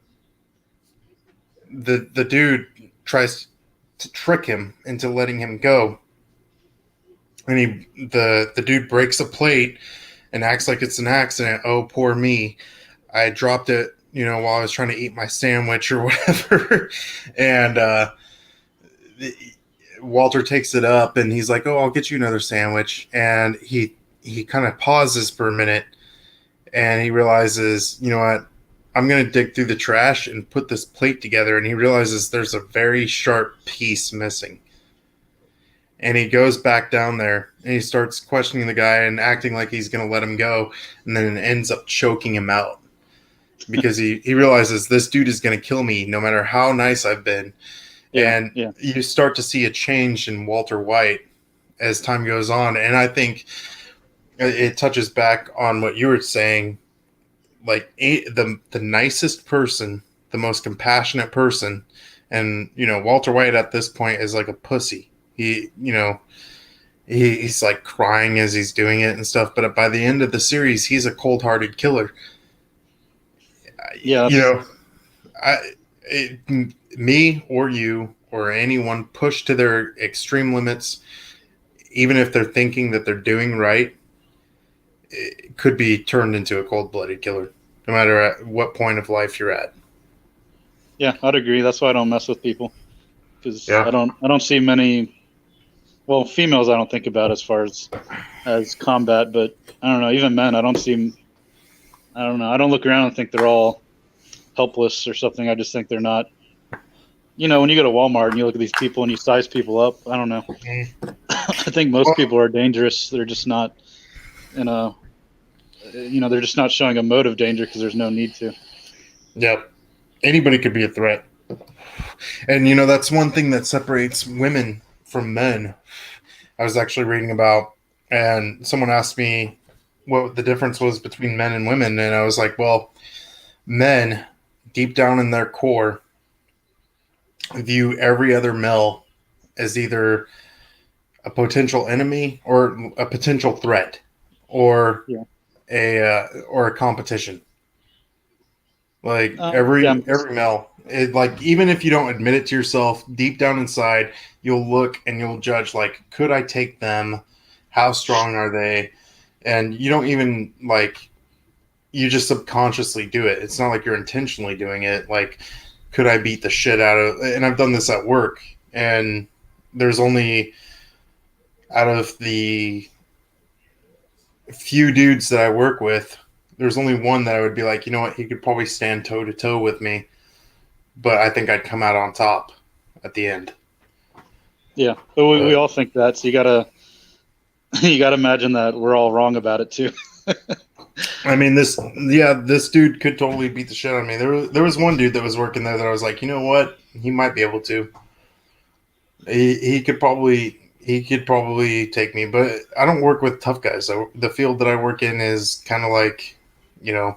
A: dude tries to trick him into letting him go, and the dude breaks a plate and acts like it's an accident. Oh, poor me. I dropped it, while I was trying to eat my sandwich or whatever. And Walter takes it up and he's like, "Oh, I'll get you another sandwich." And he kind of pauses for a minute and he realizes, you know what? I'm going to dig through the trash and put this plate together. And he realizes there's a very sharp piece missing. And he goes back down there and he starts questioning the guy and acting like he's going to let him go. And then it ends up choking him out because he realizes this dude is going to kill me no matter how nice I've been.
B: Yeah,
A: And
B: yeah.
A: you start to see a change in Walter White as time goes on. And I think it touches back on what you were saying. Like the nicest person, the most compassionate person. And, Walter White at this point is like a pussy. He's like crying as he's doing it and stuff. But by the end of the series, he's a cold-hearted killer.
B: Yeah,
A: You know, I me or you or anyone pushed to their extreme limits, even if they're thinking that they're doing right, it could be turned into a cold-blooded killer, no matter at what point of life you're at.
B: Yeah, I'd agree. That's why I don't mess with people because I
A: Yeah.
B: don't see many. Well, females I don't think about as far as combat, but I don't know. Even men, I don't see. I don't know. I don't look around and think they're all helpless or something. I just think they're not. When you go to Walmart and you look at these people and you size people up, I don't know.
A: Mm.
B: I think most
A: Well,
B: people are dangerous. They're just not in a. They're just not showing a mode of danger because there's no need to.
A: yeah. Anybody could be a threat. And, that's one thing that separates women from men. I was actually reading about, and someone asked me what the difference was between men and women. And I was like, well, men, deep down in their core, view every other male as either a potential enemy or a potential threat or
B: Yeah.
A: a competition. Like
B: Yeah.
A: every male, like even if you don't admit it to yourself, deep down inside, you'll look and you'll judge. Like, could I take them? How strong are they? And you don't even like. You just subconsciously do it. It's not like you're intentionally doing it. Like, could I beat the shit out of? And I've done this at work, and there's only out of the few dudes that I work with, there's only one that I would be like, you know what, he could probably stand toe to toe with me, but I think I'd come out on top at the end.
B: Yeah, but we
A: But
B: all think that. So you gotta you gotta imagine that we're all wrong about it too.
A: I mean, this dude could totally beat the shit out of me. There was one dude that was working there that I was like, you know what, he might be able to. He could probably take me, but I don't work with tough guys. So the field that I work in is kind of like, you know,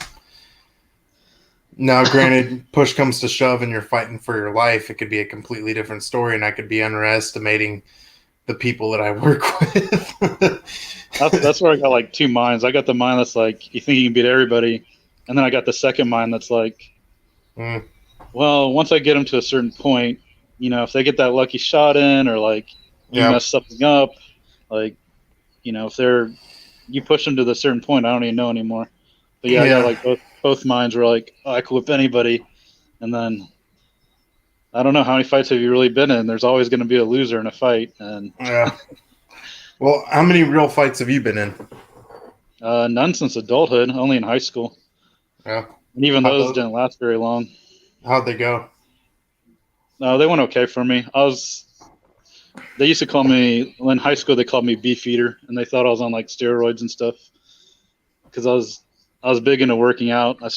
A: now, granted, push comes to shove and you're fighting for your life, it could be a completely different story, and I could be underestimating the people that I work
B: That's
A: with.
B: where I got like two minds. I got the mind that's like you think you can beat everybody, and then I got the second mind that's like,
A: Mm,
B: well, once I get them to a certain point, if they get that lucky shot in, or like you
A: yeah,
B: mess something up, like if you push them to the certain point, I don't even know anymore. But yeah, I got
A: yeah,
B: like both minds were like, oh, I could whip anybody, and then I don't know how many fights have you really been in. There's always going to be a loser in a fight, and
A: yeah. Well, how many real fights have you been in?
B: none since adulthood, only in high school,
A: Yeah,
B: and even
A: how'd
B: those
A: those,
B: didn't last very long.
A: how'd they go?
B: No, they went okay for me. They used to call me in high school. They called me beef eater, and they thought I was on like steroids and stuff because I was big into working out. I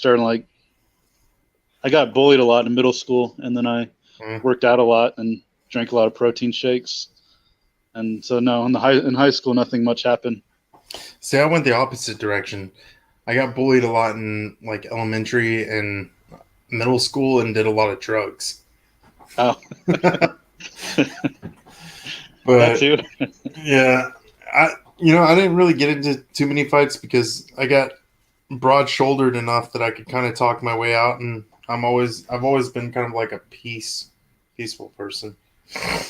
B: got bullied a lot in middle school, and then I
A: Mm.
B: worked out a lot and drank a lot of protein shakes. And so no, in high school, nothing much happened.
A: See, I went the opposite direction. I got bullied a lot in like elementary and middle school, and did a lot of drugs.
B: Oh, that
A: But
B: too.
A: yeah, I didn't really get into too many fights because I got broad shouldered enough that I could kind of talk my way out, and I've always been kind of like a peaceful person.
B: Yeah,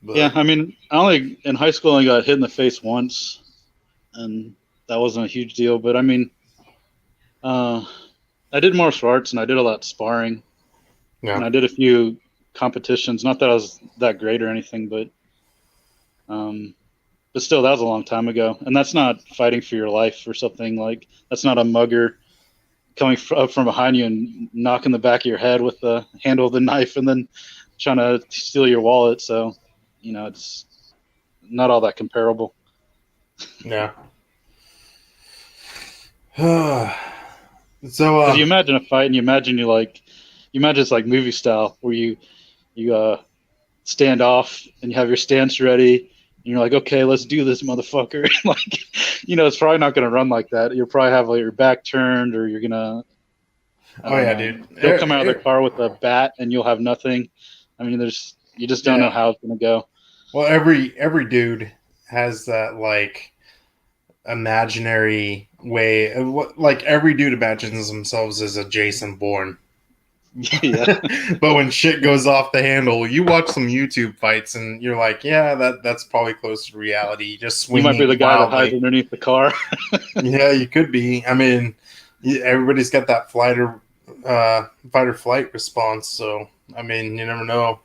A: But
B: I mean, I only in high school I got hit in the face once, and that wasn't a huge deal. But I mean, uh, I did martial arts and I did a lot of sparring, and
A: yeah,
B: I did a few competitions. Not that I was that great or anything, um, but still, that was a long time ago. And that's not fighting for your life or something like that's not a mugger coming up from behind you and knocking the back of your head with the handle of the knife and then trying to steal your wallet. So, it's not all that comparable.
A: yeah. So
B: Because you imagine a fight and you imagine it's like movie style where you stand off and you have your stance ready and you're like, okay, let's do this, motherfucker. Like, it's probably not going to run like that. You'll probably have like your back turned, or you're gonna, I
A: oh
B: don't
A: yeah,
B: know.
A: dude.
B: They'll come out of the car with a bat and you'll have nothing. I mean, you just don't know
A: Yeah.
B: how it's going to go.
A: Well, every dude has that like imaginary way of what, like every dude imagines themselves as a Jason Bourne.
B: Yeah.
A: But when shit goes off the handle, you watch some YouTube fights and you're like, yeah, that's probably close to reality. Just
B: You might be the
A: swinging
B: guy that hides
A: wildly.
B: underneath the car.
A: Yeah, you could be. I mean, everybody's got that fight or flight response. So, I mean, you never know.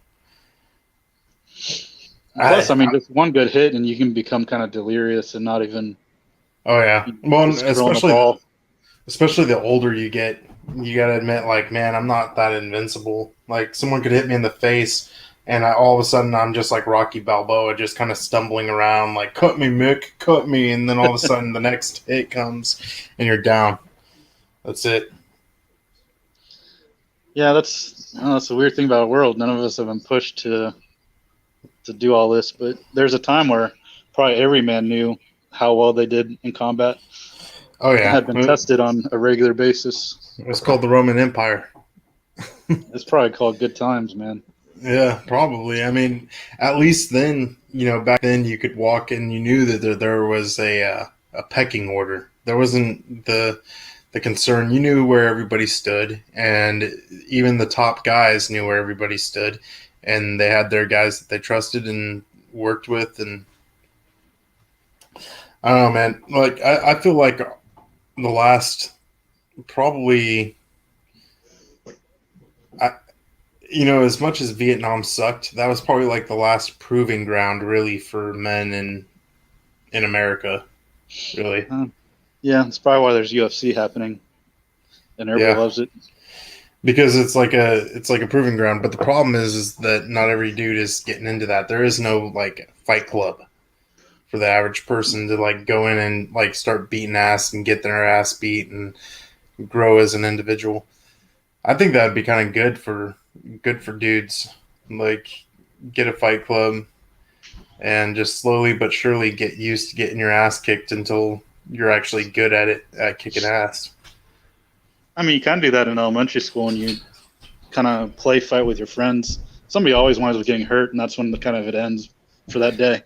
B: Plus, I
A: I,
B: mean, just one good hit and you can become kind of delirious and not even
A: oh yeah. Well,
B: just throwing the ball.
A: especially the older you get, you gotta admit, like, man, I'm not that invincible. Like, someone could hit me in the face, and all of a sudden, I'm just like Rocky Balboa, just kind of stumbling around, like, cut me, Mick, cut me, and then all of a sudden, the next hit comes, and you're down. That's it.
B: Yeah, that's the weird thing about our world. None of us have been pushed to do all this, but there's a time where probably every man knew how well they did in combat
A: Oh
B: and
A: yeah,
B: had been tested on a regular basis.
A: it was called the Roman Empire.
B: It's probably called good times, man.
A: Yeah, probably. I mean, at least then, back then you could walk and you knew that there was a pecking order. There wasn't the concern. You knew where everybody stood, and even the top guys knew where everybody stood, and they had their guys that they trusted and worked with. And I don't know, man. Like I feel like the last probably. As much as Vietnam sucked, that was probably like the last proving ground, really, for men in America. Really,
B: Yeah, it's probably why there's UFC happening, and everybody
A: yeah,
B: loves it.
A: because it's like a proving ground. But the problem is that not every dude is getting into that. There is no like fight club for the average person to like go in and like start beating ass and get their ass beat and grow as an individual. I think that'd be kind of good for dudes. Like get a fight club and just slowly but surely get used to getting your ass kicked until you're actually good at it at kicking ass.
B: I mean, you kind of do that in elementary school, and you kind of play fight with your friends. Somebody always winds up getting hurt, and that's when the kind of it ends for that day.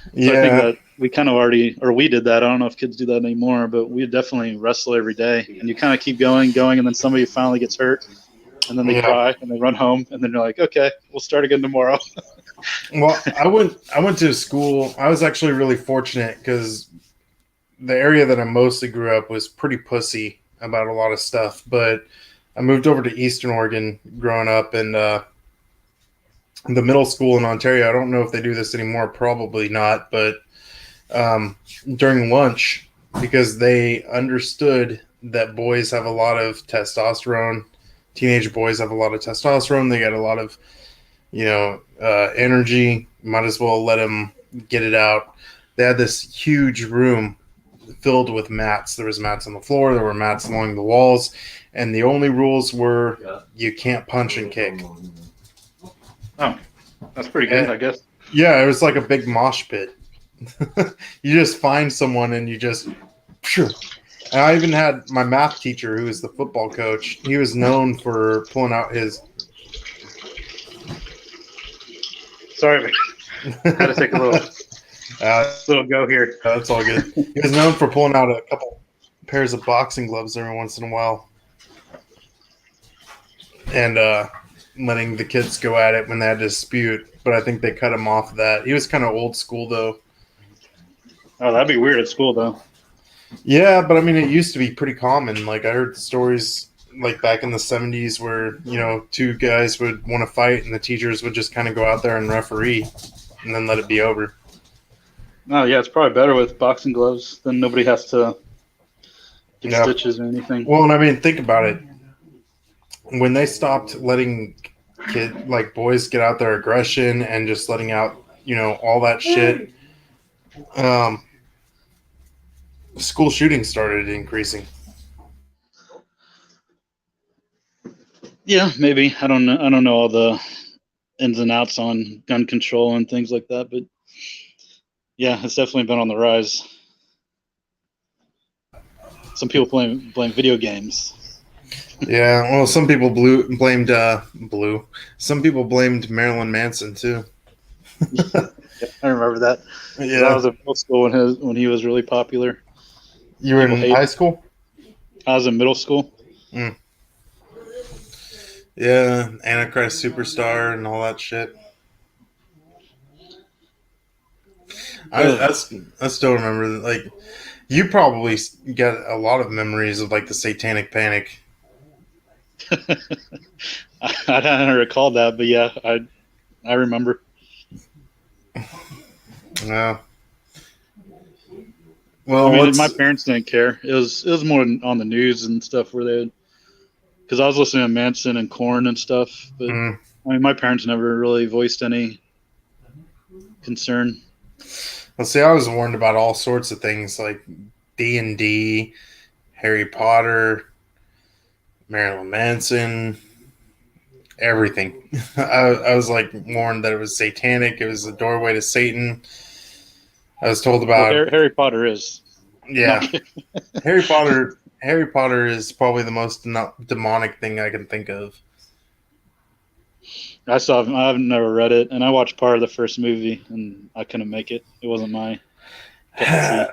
B: So I think
A: Yeah,
B: that we kind of already, or we did that. I don't know if kids do that anymore, but we definitely wrestle every day, and you kind of keep going, and then somebody finally gets hurt, and then they
A: yeah.
B: cry and they run home, and then you're like, okay, we'll start again tomorrow.
A: Well, I went to school. I was actually really fortunate because the area that I mostly grew up was pretty pussy about a lot of stuff. But I moved over to Eastern Oregon growing up, and the middle school in Ontario. I don't know if they do this anymore. Probably not. But during lunch, because they understood that boys have a lot of testosterone, teenage boys have a lot of testosterone. They got a lot of energy. Might as well let them get it out. They had this huge room filled with mats. There was mats on the floor. There were mats along the walls, and the only rules were you can't punch and kick.
B: Oh, that's pretty good, I guess.
A: Yeah, it was like a big mosh pit. You just find someone and you just. Sure. And I even had my math teacher, who was the football coach. He was known for pulling out his.
B: Sorry, man. Had to take a little go here.
A: That's all good. He was known for pulling out a couple pairs of boxing gloves every once in a while, and letting the kids go at it when they had a dispute. But I think they cut him off of that. He was kind of old school, though.
B: Oh, that'd be weird at school, though.
A: Yeah, but I mean, it used to be pretty common. Like I heard stories like back in the 70s where, two guys would want to fight and the teachers would just kind of go out there and referee and then let it be over.
B: Oh, yeah, it's probably better with boxing gloves. Then nobody has to get
A: Yeah.
B: stitches or anything.
A: Well, and I mean, think about it. When they stopped letting boys get out their aggression and just letting out, all that shit, school shootings started increasing.
B: Yeah, maybe. I don't know. I don't know all the ins and outs on gun control and things like that, but yeah, it's definitely been on the rise. Some people blame video games.
A: Yeah, well, some people blamed Blue. Some people blamed Marilyn Manson too.
B: Yeah, I remember that.
A: Yeah,
B: I was in middle school when he was really popular.
A: you were in high school.
B: I was in middle school.
A: Yeah, Antichrist Superstar and all that shit.
B: Ugh.
A: I still remember like you probably got a lot of memories of like the Satanic Panic.
B: I don't recall that, but yeah, I remember.
A: Yeah.
B: I
A: Well,
B: mean, my
A: what's
B: parents didn't care. It was more on the news and stuff where they, because I was listening to Manson and Korn and stuff. But
A: mm,
B: I mean, my parents never really voiced any concern.
A: let's see. I was warned about all sorts of things like D&D, Harry Potter, Marilyn Manson, everything. I was like warned that it was satanic. It was a doorway to Satan. I was told
B: Well,
A: about
B: Harry Potter is. No,
A: yeah, Harry Potter. Harry Potter is probably the most demonic thing I can think of.
B: I've never read it, and I watched part of the first movie, and I couldn't make it. It wasn't my cup of tea.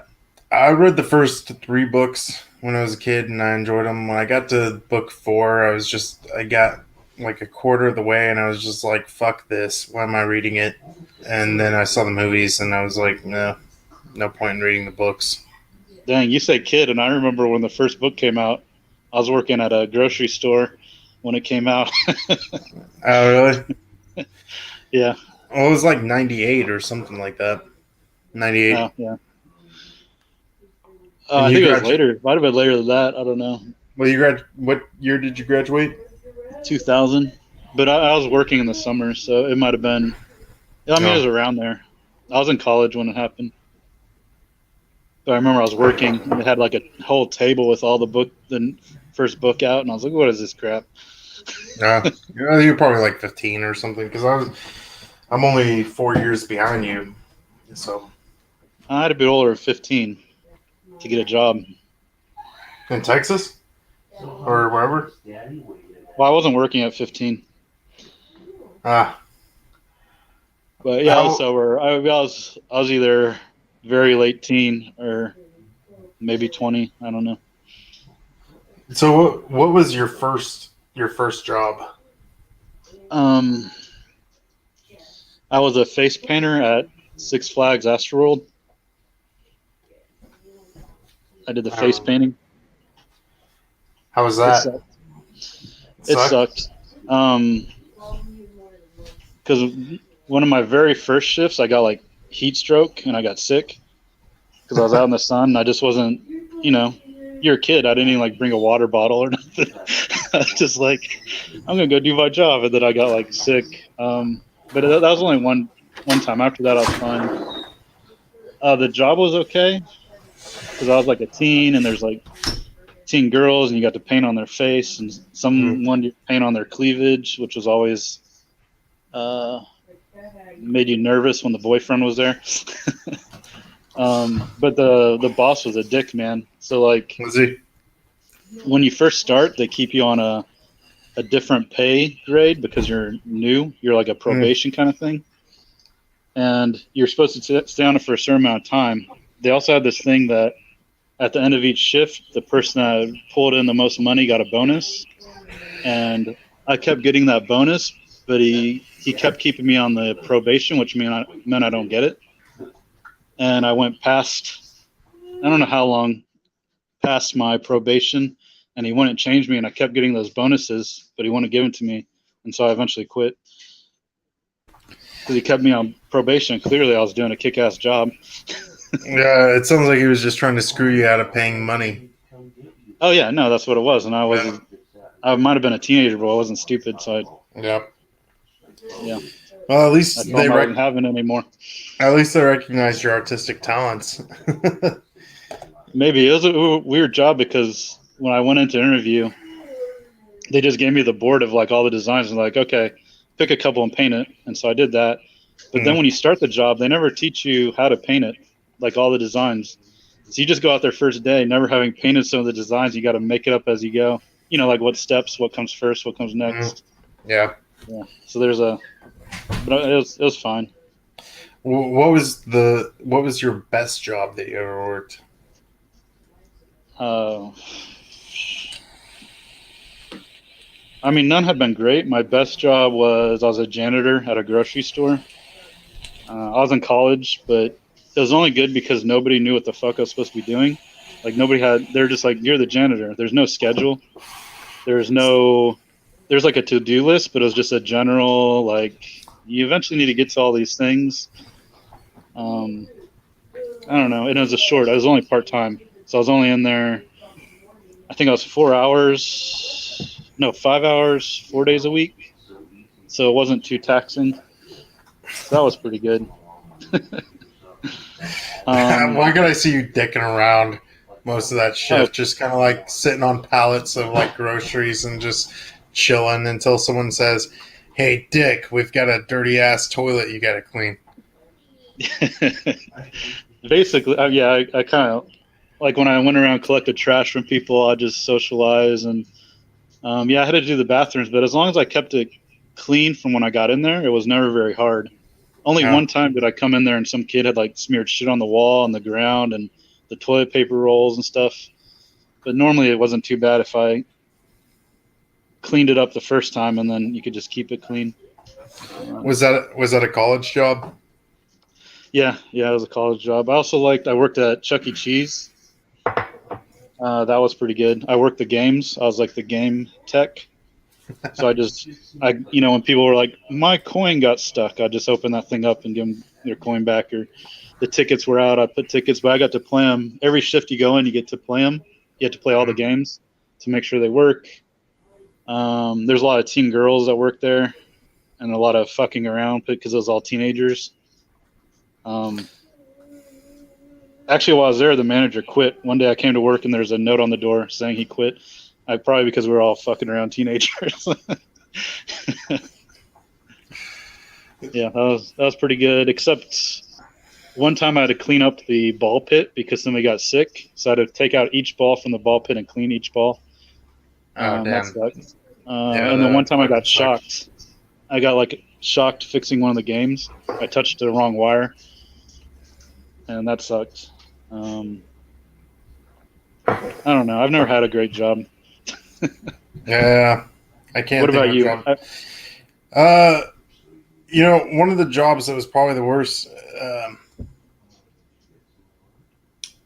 A: I read the first three books when I was a kid, and I enjoyed them. When I got to book four, I got like a quarter of the way, and I was just like, "Fuck this! Why am I reading it?" And then I saw the movies, and I was like, "No, no point in reading the books."
B: Dang, you say kid, and I remember when the first book came out. I was working at a grocery store when it came out.
A: Oh, really?
B: Yeah,
A: Well, it was like '98 or something like that. '98.
B: yeah.
A: And
B: I
A: you
B: think it was
A: graduate?
B: later. Might have been later than that. I don't know.
A: Well, you grad. What year did you graduate?
B: 2000. But I was working in the summer, so it might have been. I mean, it
A: No.
B: was around there. I was in college when it happened. But I remember I was working, and they had like a whole table with all the first book out, and I was like, "What is this crap?"
A: Yeah, you're probably like 15 or something. Because I'm only 4 years behind you. So
B: I had to be older at 15 to get a job.
A: in Texas or wherever.
B: Well, I wasn't working at 15,
A: Ah,
B: but yeah, I was
A: how?
B: sober. I was either very late teen or maybe 20. I don't know.
A: So what was your first job?
B: Um, I was a face painter at Six Flags Astroworld. I did the face
A: Um,
B: painting.
A: how was
B: It
A: that?
B: sucked.
A: It
B: It
A: sucked.
B: sucked. Because one of my very first shifts, I got like heat stroke and I got sick because I was out in the sun. And I just wasn't, you know, you're a kid. I didn't even like bring a water bottle or nothing. I was just like, I'm gonna go do my job, and then I got like sick. But that was only one time. After that, I was fine. The job was okay because I was like a teen, and there's like teen girls, and you got to paint on their face, and
A: Mm.
B: someone you paint on their cleavage, which was always uh, made you nervous when the boyfriend was there. But the boss was a dick, man. So like
A: Was he?
B: when you first start, they keep you on a different pay grade because you're new. You're like a
A: Mm.
B: probation kind of thing, and you're supposed to stay on it for a certain amount of time. They also had this thing that at the end of each shift, the person that pulled in the most money got a bonus, and I kept getting that bonus, but he kept keeping me on the probation, which meant I don't get it. And I went past, I don't know how long past my probation, and he wouldn't change me, and I kept getting those bonuses, but he wouldn't give them to me, and so I eventually quit because he kept me on probation. Clearly, I was doing a kick-ass job.
A: Yeah, it sounds like he was just trying to screw you out of paying money.
B: Oh yeah, no, that's what it was, and
A: Yeah.
B: I might have been a teenager, but I wasn't stupid, so
A: Yeah.
B: yeah,
A: Well,
B: I told him I wasn't having it anymore.
A: at least they recognized your artistic talents.
B: Maybe it was a weird job because when I went into interview, they just gave me the board of like all the designs and like, okay, pick a couple and paint it. And so I did that. But then
A: Mm.
B: when you start the job, they never teach you how to paint it, like all the designs. So you just go out there first day, never having painted some of the designs. You got to make it up as you go. You know, like what steps, what comes first, what comes
A: Mm.
B: next.
A: Yeah.
B: Yeah. So but it was fine.
A: What was your best job that you ever worked?
B: Uh, I mean, none have been great. My best job was I was a janitor at a grocery store. I was in college, but it was only good because nobody knew what the fuck I was supposed to be doing. Like nobody had. They're just like, you're the janitor. There's no schedule. There's no. There's like a to-do list, but it was just a general like. You eventually need to get to all these things. I don't know. And it was a short. I was only part time, so I was only in there. I think I was 4 hours. No, 5 hours, 4 days a week. So it wasn't too taxing. So that was pretty good.
A: Why could I see you dicking around most of that
B: Oh,
A: shift? Just kind of like sitting on pallets of like groceries and just chilling until someone says, "Hey, Dick, we've got a dirty ass toilet you got to clean."
B: basically, yeah, I kind of like when I went around collected trash from people. I just socialize and yeah, I had to do the bathrooms, but as long as I kept it clean from when I got in there, it was never very hard. Only
A: Yeah.
B: one time did I come in there and some kid had like smeared shit on the wall and the ground and the toilet paper rolls and stuff. But normally it wasn't too bad if I cleaned it up the first time and then you could just keep it clean.
A: Was that a college job?
B: Yeah, it was a college job. I worked at Chuck E. Cheese. That was pretty good. I worked the games. I was like the game tech. So when people were like, my coin got stuck, I just open that thing up and give them their coin back. Or the tickets were out, I put tickets, but I got to play them. Every shift you go in, you get to play them. You have to play all the games to make sure they work. There's a lot of teen girls that work there and a lot of fucking around because it was all teenagers. Actually, while I was there, the manager quit. One day I came to work and there's a note on the door saying he quit. Probably because we were all fucking around teenagers. Yeah, that was pretty good. Except one time I had to clean up the ball pit because somebody got sick. So I had to take out each ball from the ball pit and clean each ball.
A: Oh,
B: That
A: damn.
B: sucked.
A: Yeah,
B: And then one
A: that
B: time I got
A: fucking sucks.
B: shocked. I got like shocked fixing one of the games. I touched the wrong wire, and that sucked. I don't know. I've never had a great job.
A: Yeah, I can't.
B: What
A: think
B: about
A: of a
B: you?
A: job. One of the jobs that was probably the worst.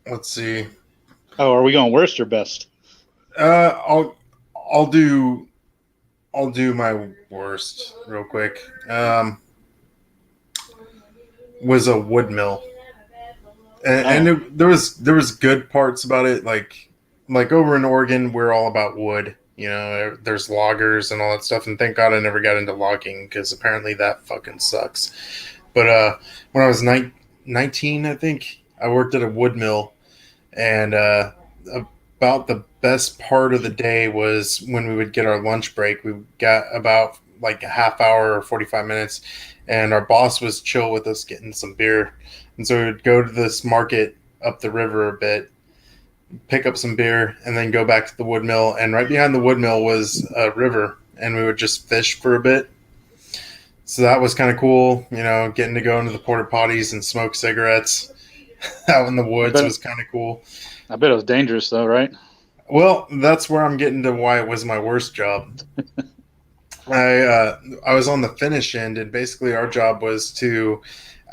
A: Let's see.
B: Oh, are we going worst or best?
A: I'll do my worst real quick. Was a wood mill, and there was good parts about it. Like over in Oregon, we're all about wood. There's loggers and all that stuff. And thank God I never got into logging because apparently that fucking sucks. But when I was 19, I think I worked at a wood mill, and about the best part of the day was when we would get our lunch break. We got about like a half hour or 45 minutes, and our boss was chill with us getting some beer. And so we would go to this market up the river a bit, pick up some beer, and then go back to the wood mill. And right behind the wood mill was a river, and we would just fish for a bit. So that was kind of cool, getting to go into the porta potties and smoke cigarettes out in the woods was kind of cool.
B: I bet it was dangerous though, right?
A: Well, that's where I'm getting to why it was my worst job. I was on the finish end, and basically our job was to,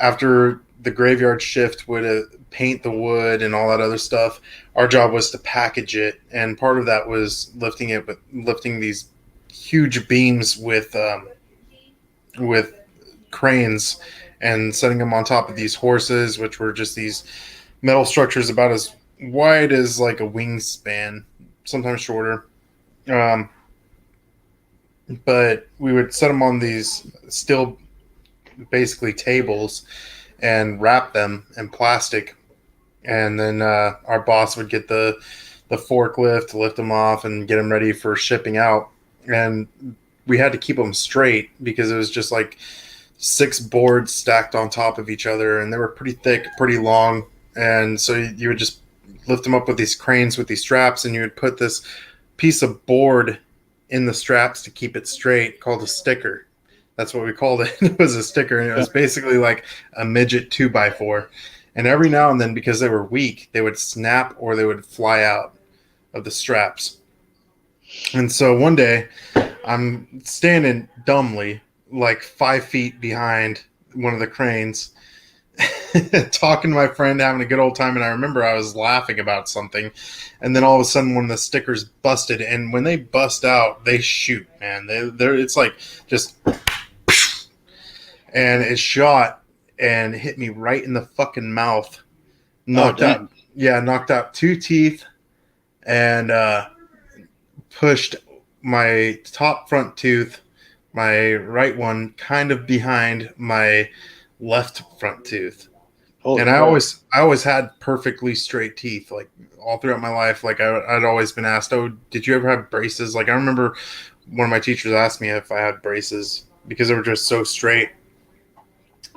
A: after the graveyard shift would paint the wood and all that other stuff, our job was to package it, and part of that was lifting these huge beams with cranes and setting them on top of these horses, which were just these metal structures about as wide as like a wingspan, sometimes shorter. But we would set them on these steel, basically tables, and wrap them in plastic. And then our boss would get the forklift to lift them off and get them ready for shipping out. And we had to keep them straight because it was just like 6 boards stacked on top of each other, and they were pretty thick, pretty long. And so you would just lift them up with these cranes with these straps, and you would put this piece of board in the straps to keep it straight called a sticker. That's what we called it. It was a sticker, and it was basically like a midget 2x4. And every now and then, because they were weak, they would snap or they would fly out of the straps. And so one day I'm standing dumbly, like 5 feet behind one of the cranes, talking to my friend, having a good old time. And I remember I was laughing about something, and then all of a sudden, one of the stickers busted. And when they bust out, they shoot, man. They're it's like just, and it shot and hit me right in the fucking mouth. Knocked out, yeah, knocked out 2 teeth, and pushed my top front tooth, my right one, kind of behind my left front tooth.
B: Holy
A: And
B: crap.
A: I always had perfectly straight teeth, like all throughout my life. Like I'd always been asked, "Oh, did you ever have braces?" Like I remember one of my teachers asked me if I had braces because they were just so straight.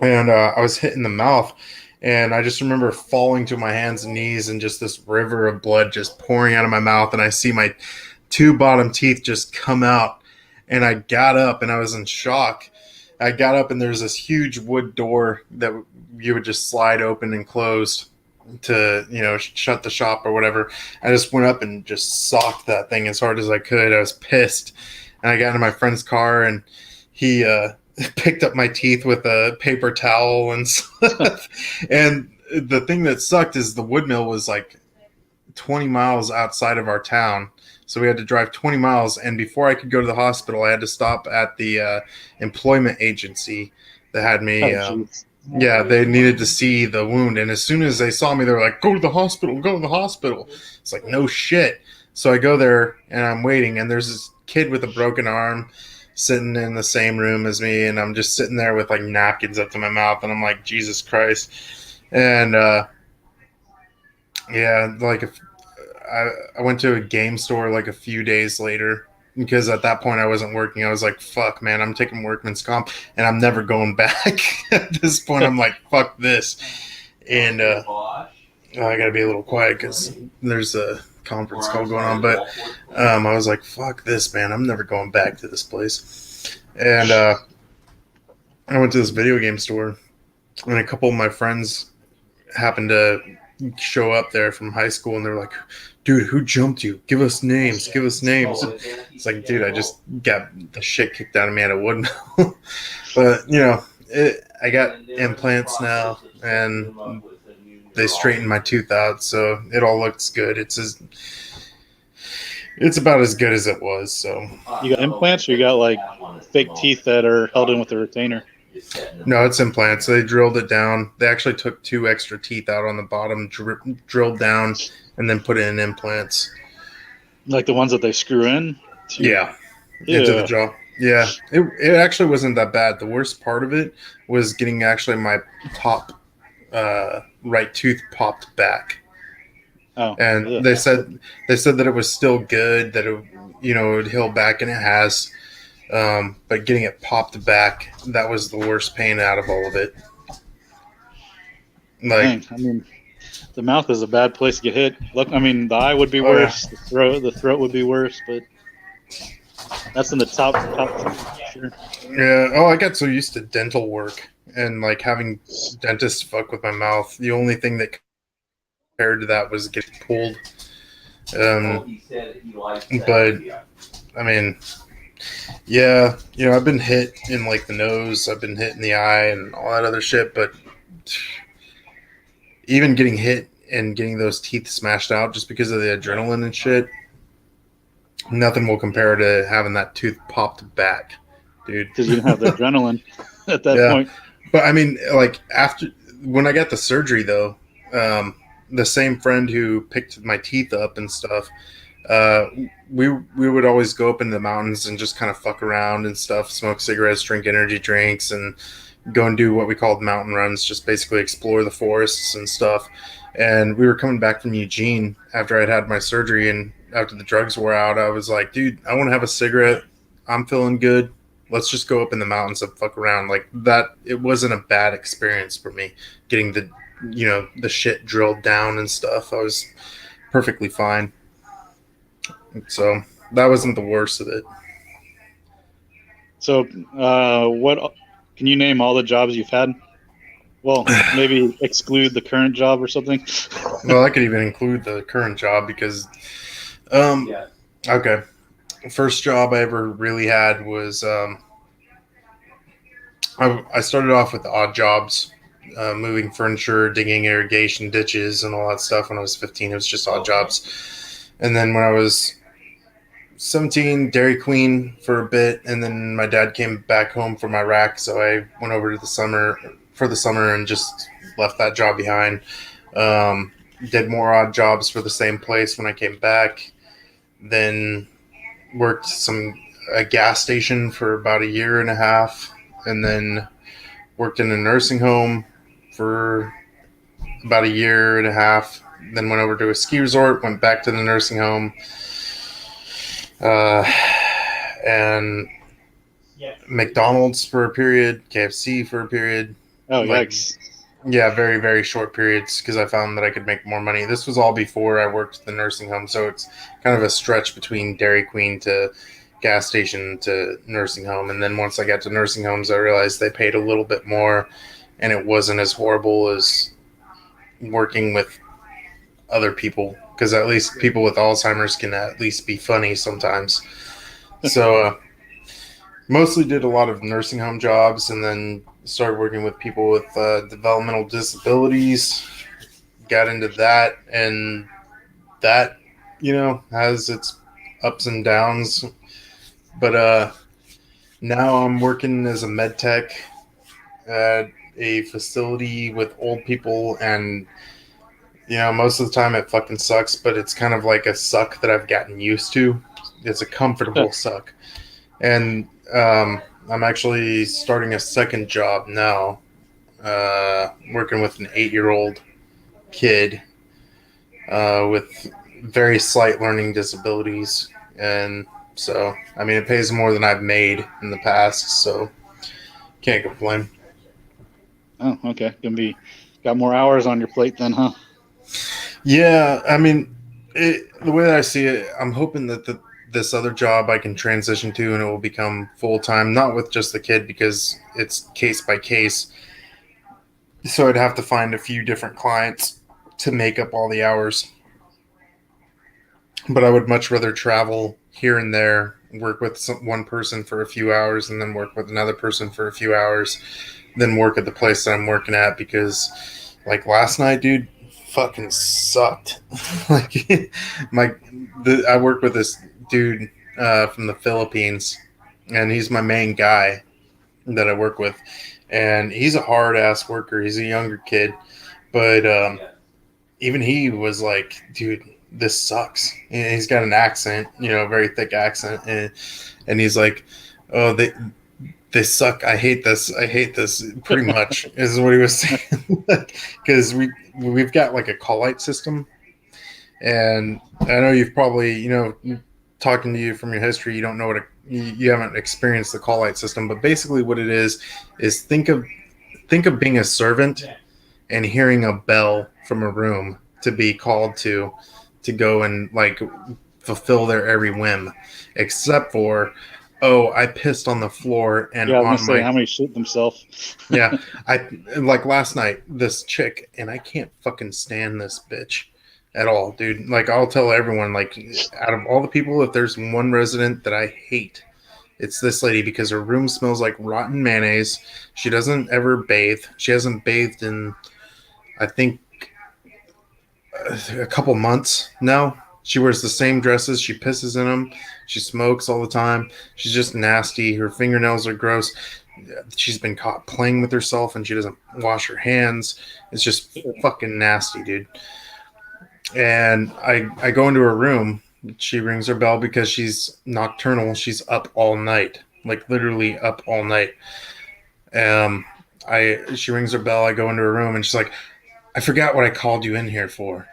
A: And I was hit in the mouth, and I just remember falling to my hands and knees, and just this river of blood just pouring out of my mouth, and I see my 2 bottom teeth just come out, and I got up, and I was in shock. I got up, and there's this huge wood door that you would just slide open and closed to, shut the shop or whatever. I just went up and just socked that thing as hard as I could. I was pissed, and I got into my friend's car, and he picked up my teeth with a paper towel and stuff. And the thing that sucked is the wood mill was like 20 miles outside of our town. So we had to drive 20 miles. And before I could go to the hospital, I had to stop at the employment agency that had me. Yeah, they needed to see the wound. And as soon as they saw me, they were like, go to the hospital, go to the hospital. It's like, no shit. So I go there and I'm waiting. And there's this kid with a broken arm sitting in the same room as me, and I'm just sitting there with like napkins up to my mouth, and I'm like, Jesus Christ. And yeah, like if I went to a game store like a few days later, because at that point I wasn't working. I was like, fuck, man, I'm taking workman's comp and I'm never going back. At this point I'm like, fuck this. And I gotta be a little quiet because there's a conference call going on, but I was like, fuck this, man, I'm never going back to this place. And I went to this video game store, and a couple of my friends happened to show up there from high school, and they're like, dude, who jumped you? Give us names. It's like, dude, I just got the shit kicked out of me at a wood mill. But I got implants now, and they straightened my tooth out, so it all looks good. It's about as good as it was. So
B: you got implants, or you got like fake teeth that are held in with a retainer?
A: No, it's implants. They drilled it down. They actually took 2 extra teeth out on the bottom, drilled down, and then put it in implants.
B: Like the ones that they screw in?
A: Yeah. Into the jaw. Yeah, it actually wasn't that bad. The worst part of it was getting actually my top right tooth popped back.
B: Oh,
A: and yeah. They said that it was still good, that it would heal back, and it has. But getting it popped back, that was the worst pain out of all of it.
B: Like, I mean, the mouth is a bad place to get hit. Look, I mean, the eye would be worse. Yeah. The throat would be worse, but that's in the top. Sure.
A: Yeah. Oh, I got so used to dental work and like having dentists fuck with my mouth. The only thing that compared to that was getting pulled. But I mean, yeah, I've been hit in like the nose, I've been hit in the eye, and all that other shit. But even getting hit and getting those teeth smashed out just because of the adrenaline and shit, nothing will compare to having that tooth popped back, dude.
B: Because you didn't have the adrenaline at that point.
A: But I mean, like when I got the surgery, though, the same friend who picked my teeth up and stuff, we would always go up into the mountains and just kind of fuck around and stuff, smoke cigarettes, drink energy drinks, and go and do what we called mountain runs, just basically explore the forests and stuff. And we were coming back from Eugene after I'd had my surgery, and after the drugs wore out, I was like, dude, I want to have a cigarette. I'm feeling good. Let's just go up in the mountains and fuck around. Like that, it wasn't a bad experience for me getting the shit drilled down and stuff. I was perfectly fine. So that wasn't the worst of it.
B: So what can you name all the jobs you've had? Well, maybe exclude the current job or something.
A: Well, I could even include the current job because okay. first job I ever really had was I started off with odd jobs, moving furniture, digging irrigation ditches, and all that stuff. When I was 15, it was just odd jobs. And then when I was 17, Dairy Queen for a bit, and then my dad came back home from Iraq, so I went over to the summer and just left that job behind. Um, did more odd jobs for the same place when I came back. Then worked a gas station for about a year and a half, and then worked in a nursing home for about a year and a half. Then went over to a ski resort, went back to the nursing home, and McDonald's for a period, KFC for a period.
B: Oh,
A: Like,
B: yikes.
A: yeah, very, very short periods because I found that I could make more money. This was all before I worked at the nursing home, so it's kind of a stretch between Dairy Queen to gas station to nursing home. And then once I got to nursing homes, I realized they paid a little bit more, and it wasn't as horrible as working with other people because at least people with Alzheimer's can at least be funny sometimes. So mostly did a lot of nursing home jobs, and then started working with people with developmental disabilities. Got into that, and that has its ups and downs. But now I'm working as a med tech at a facility with old people, and most of the time it fucking sucks, but it's kind of like a suck that I've gotten used to. It's a comfortable suck. And I'm actually starting a second job now, working with an 8-year-old kid with very slight learning disabilities. And so, I mean, it pays more than I've made in the past, so can't complain.
B: Oh, okay. Got more hours on your plate then, huh?
A: Yeah, I mean, the way that I see it, I'm hoping that this other job I can transition to and it will become full-time, not with just the kid because it's case by case. So I'd have to find a few different clients to make up all the hours. But I would much rather travel here and there, work with one person for a few hours and then work with another person for a few hours, than work at the place that I'm working at because, like, last night, dude, fucking sucked. Like, I work with this dude from the Philippines, and he's my main guy that I work with, and he's a hard ass worker. He's a younger kid, but even he was like, dude, this sucks. And he's got an accent, a very thick accent, and he's like, oh, they suck. I hate this. I hate this. Pretty much is what he was saying. Because we've got like a call-out system, and I know you've probably talking to you from your history, you don't know you haven't experienced the call-out system. But basically, what it is think of being a servant and hearing a bell from a room to be called to go and like fulfill their every whim, except for, oh, I pissed on the floor and
B: I was gonna say, how many shoot themselves?
A: Yeah, I like last night, this chick, and I can't fucking stand this bitch at all, dude. Like, I'll tell everyone, like, out of all the people, if there's one resident that I hate, it's this lady because her room smells like rotten mayonnaise. She doesn't ever bathe. She hasn't bathed in, I think, a couple months now. She wears the same dresses. She pisses in them. She smokes all the time. She's just nasty. Her fingernails are gross. She's been caught playing with herself and she doesn't wash her hands. It's just fucking nasty, dude. And I go into her room. She rings her bell because she's nocturnal. She's up all night, like literally up all night. She rings her bell. I go into her room and she's like, I forgot what I called you in here for.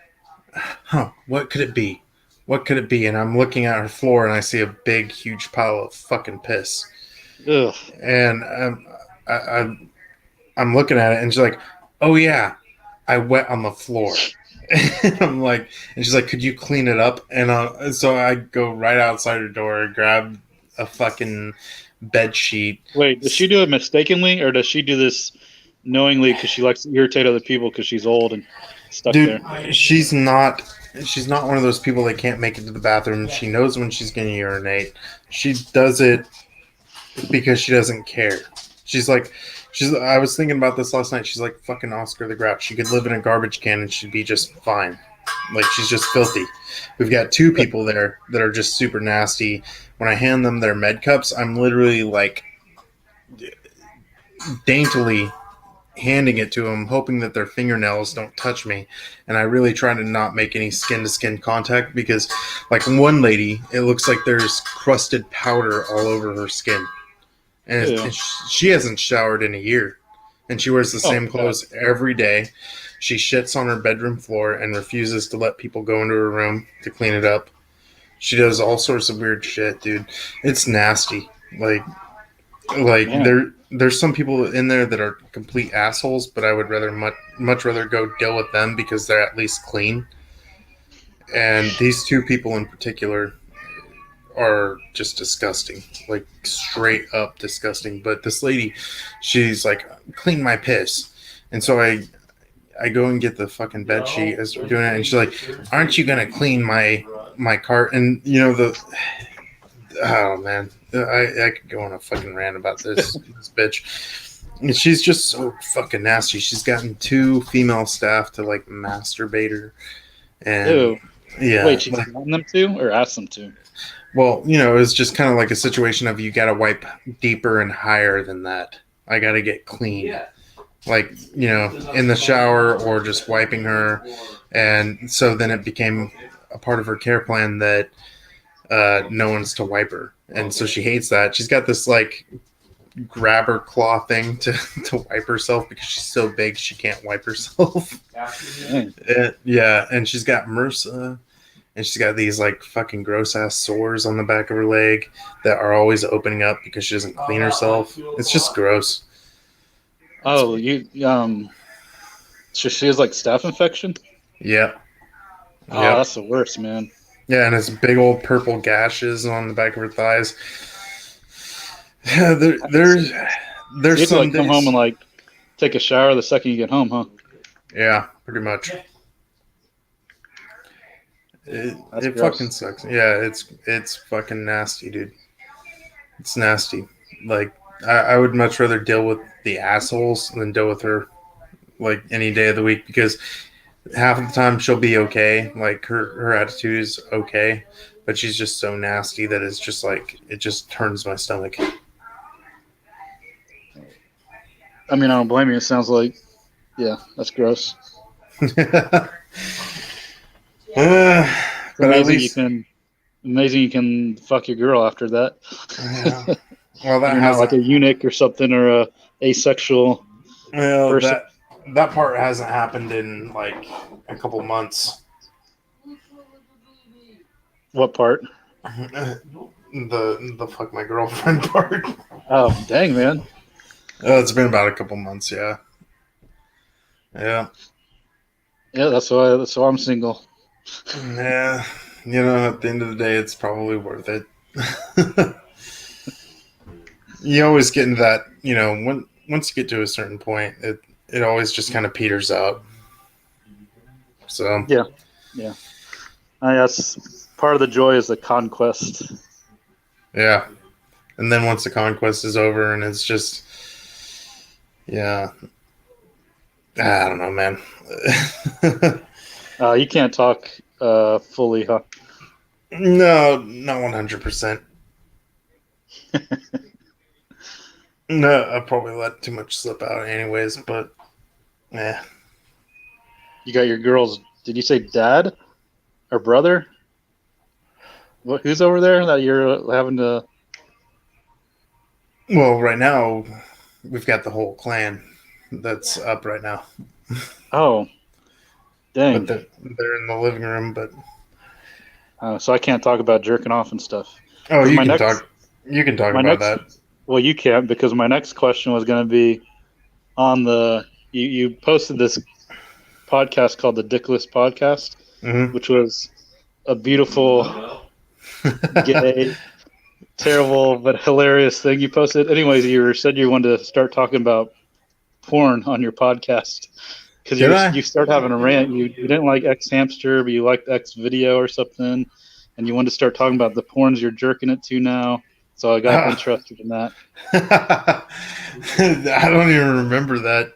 A: Huh, what could it be? What could it be? And I'm looking at her floor and I see a big, huge pile of fucking piss.
B: Ugh.
A: And I'm looking at it and she's like, oh yeah, I wet on the floor. And I'm like, and she's like, could you clean it up? And so I go right outside her door, grab a fucking bed sheet.
B: Wait, does she do it mistakenly, or does she do this knowingly because she likes to irritate other people because she's old and stuck
A: Dude,
B: there?
A: she's not she's not one of those people that can't make it to the bathroom. She knows when she's going to urinate. She does it because she doesn't care. She's like, I was thinking about this last night. She's like fucking Oscar the Grouch. She could live in a garbage can and she'd be just fine. Like, she's just filthy. We've got two people there that are just super nasty. When I hand them their med cups, I'm literally like daintily handing it to them, hoping that their fingernails don't touch me. And I really try to not make any skin to skin contact because, like, one lady, it looks like there's crusted powder all over her skin. And she hasn't showered in a year. And she wears the same clothes every day. She shits on her bedroom floor and refuses to let people go into her room to clean it up. She does all sorts of weird shit, dude. It's nasty. Like there's some people in there that are complete assholes, but I would rather much rather go deal with them because they're at least clean. And these two people in particular are just disgusting, like straight up disgusting. But this lady, she's like, clean my piss, and so I go and get the fucking bed sheet as we're doing it, and she's like, aren't you gonna clean my cart? And you know oh man, I could go on a fucking rant about this this bitch. And she's just so fucking nasty. She's gotten two female staff to like masturbate her, and
B: Ew.
A: Yeah.
B: Wait, she's wanting them to or asked them to?
A: Well, you know, it's just kind of like a situation of you got to wipe deeper and higher than that. I got to get clean. Like, you know, in the shower or just wiping her. And so then it became a part of her care plan that no one's to wipe her. And so she hates that. She's got this like grabber claw thing to wipe herself because she's so big she can't wipe herself. Yeah, and she's got MRSA. And she's got these like fucking gross ass sores on the back of her leg that are always opening up because she doesn't clean herself. It's just gross.
B: Oh, so she has like staph infection?
A: Yeah.
B: Oh, yep. That's the worst, man.
A: Yeah, and it's big old purple gashes on the back of her thighs. Yeah, there's
B: you
A: some
B: like come home and like take a shower the second you get home, huh?
A: Yeah, pretty much. It fucking sucks. Yeah, it's fucking nasty, dude. It's nasty. Like, I would much rather deal with the assholes than deal with her like any day of the week because half of the time she'll be okay. Like her attitude is okay, but she's just so nasty that it's just like it just turns my stomach.
B: I mean, I don't blame you. It sounds like, yeah, that's gross.
A: But
B: amazing you can fuck your girl after that.
A: Yeah. Well, that
B: you're not like a eunuch or something or a asexual person.
A: That part hasn't happened in like a couple months.
B: What part?
A: The fuck my girlfriend part.
B: Oh, dang, man.
A: It's been about a couple months, yeah. Yeah.
B: Yeah, that's why I'm single.
A: Yeah, you know, at the end of the day, it's probably worth it. You always get into that, you know, once you get to a certain point, it always just kind of peters out. So
B: yeah. That's part of the joy is the conquest.
A: Yeah, and then once the conquest is over, and it's just, yeah, I don't know, man.
B: You can't talk fully, huh?
A: No, not 100%. No, I probably let too much slip out anyways, but yeah.
B: You got your girl's, did you say dad or brother? Who's over there that you're having to...
A: Well, right now, we've got the whole clan that's up right now.
B: Oh. Dang.
A: But they're in the living room, but...
B: so I can't talk about jerking off and stuff.
A: Oh, you can talk about that.
B: Well, you can't, because my next question was going to be on the... You posted this podcast called the Dickless Podcast, which was a beautiful, gay, terrible, but hilarious thing you posted. Anyways, you said you wanted to start talking about porn on your podcast. because
A: Did I?
B: you start having a rant. You didn't like X Hamster, but you liked X Video or something, and you wanted to start talking about the porns you're jerking it to now. So I got interested in that.
A: I don't even remember that.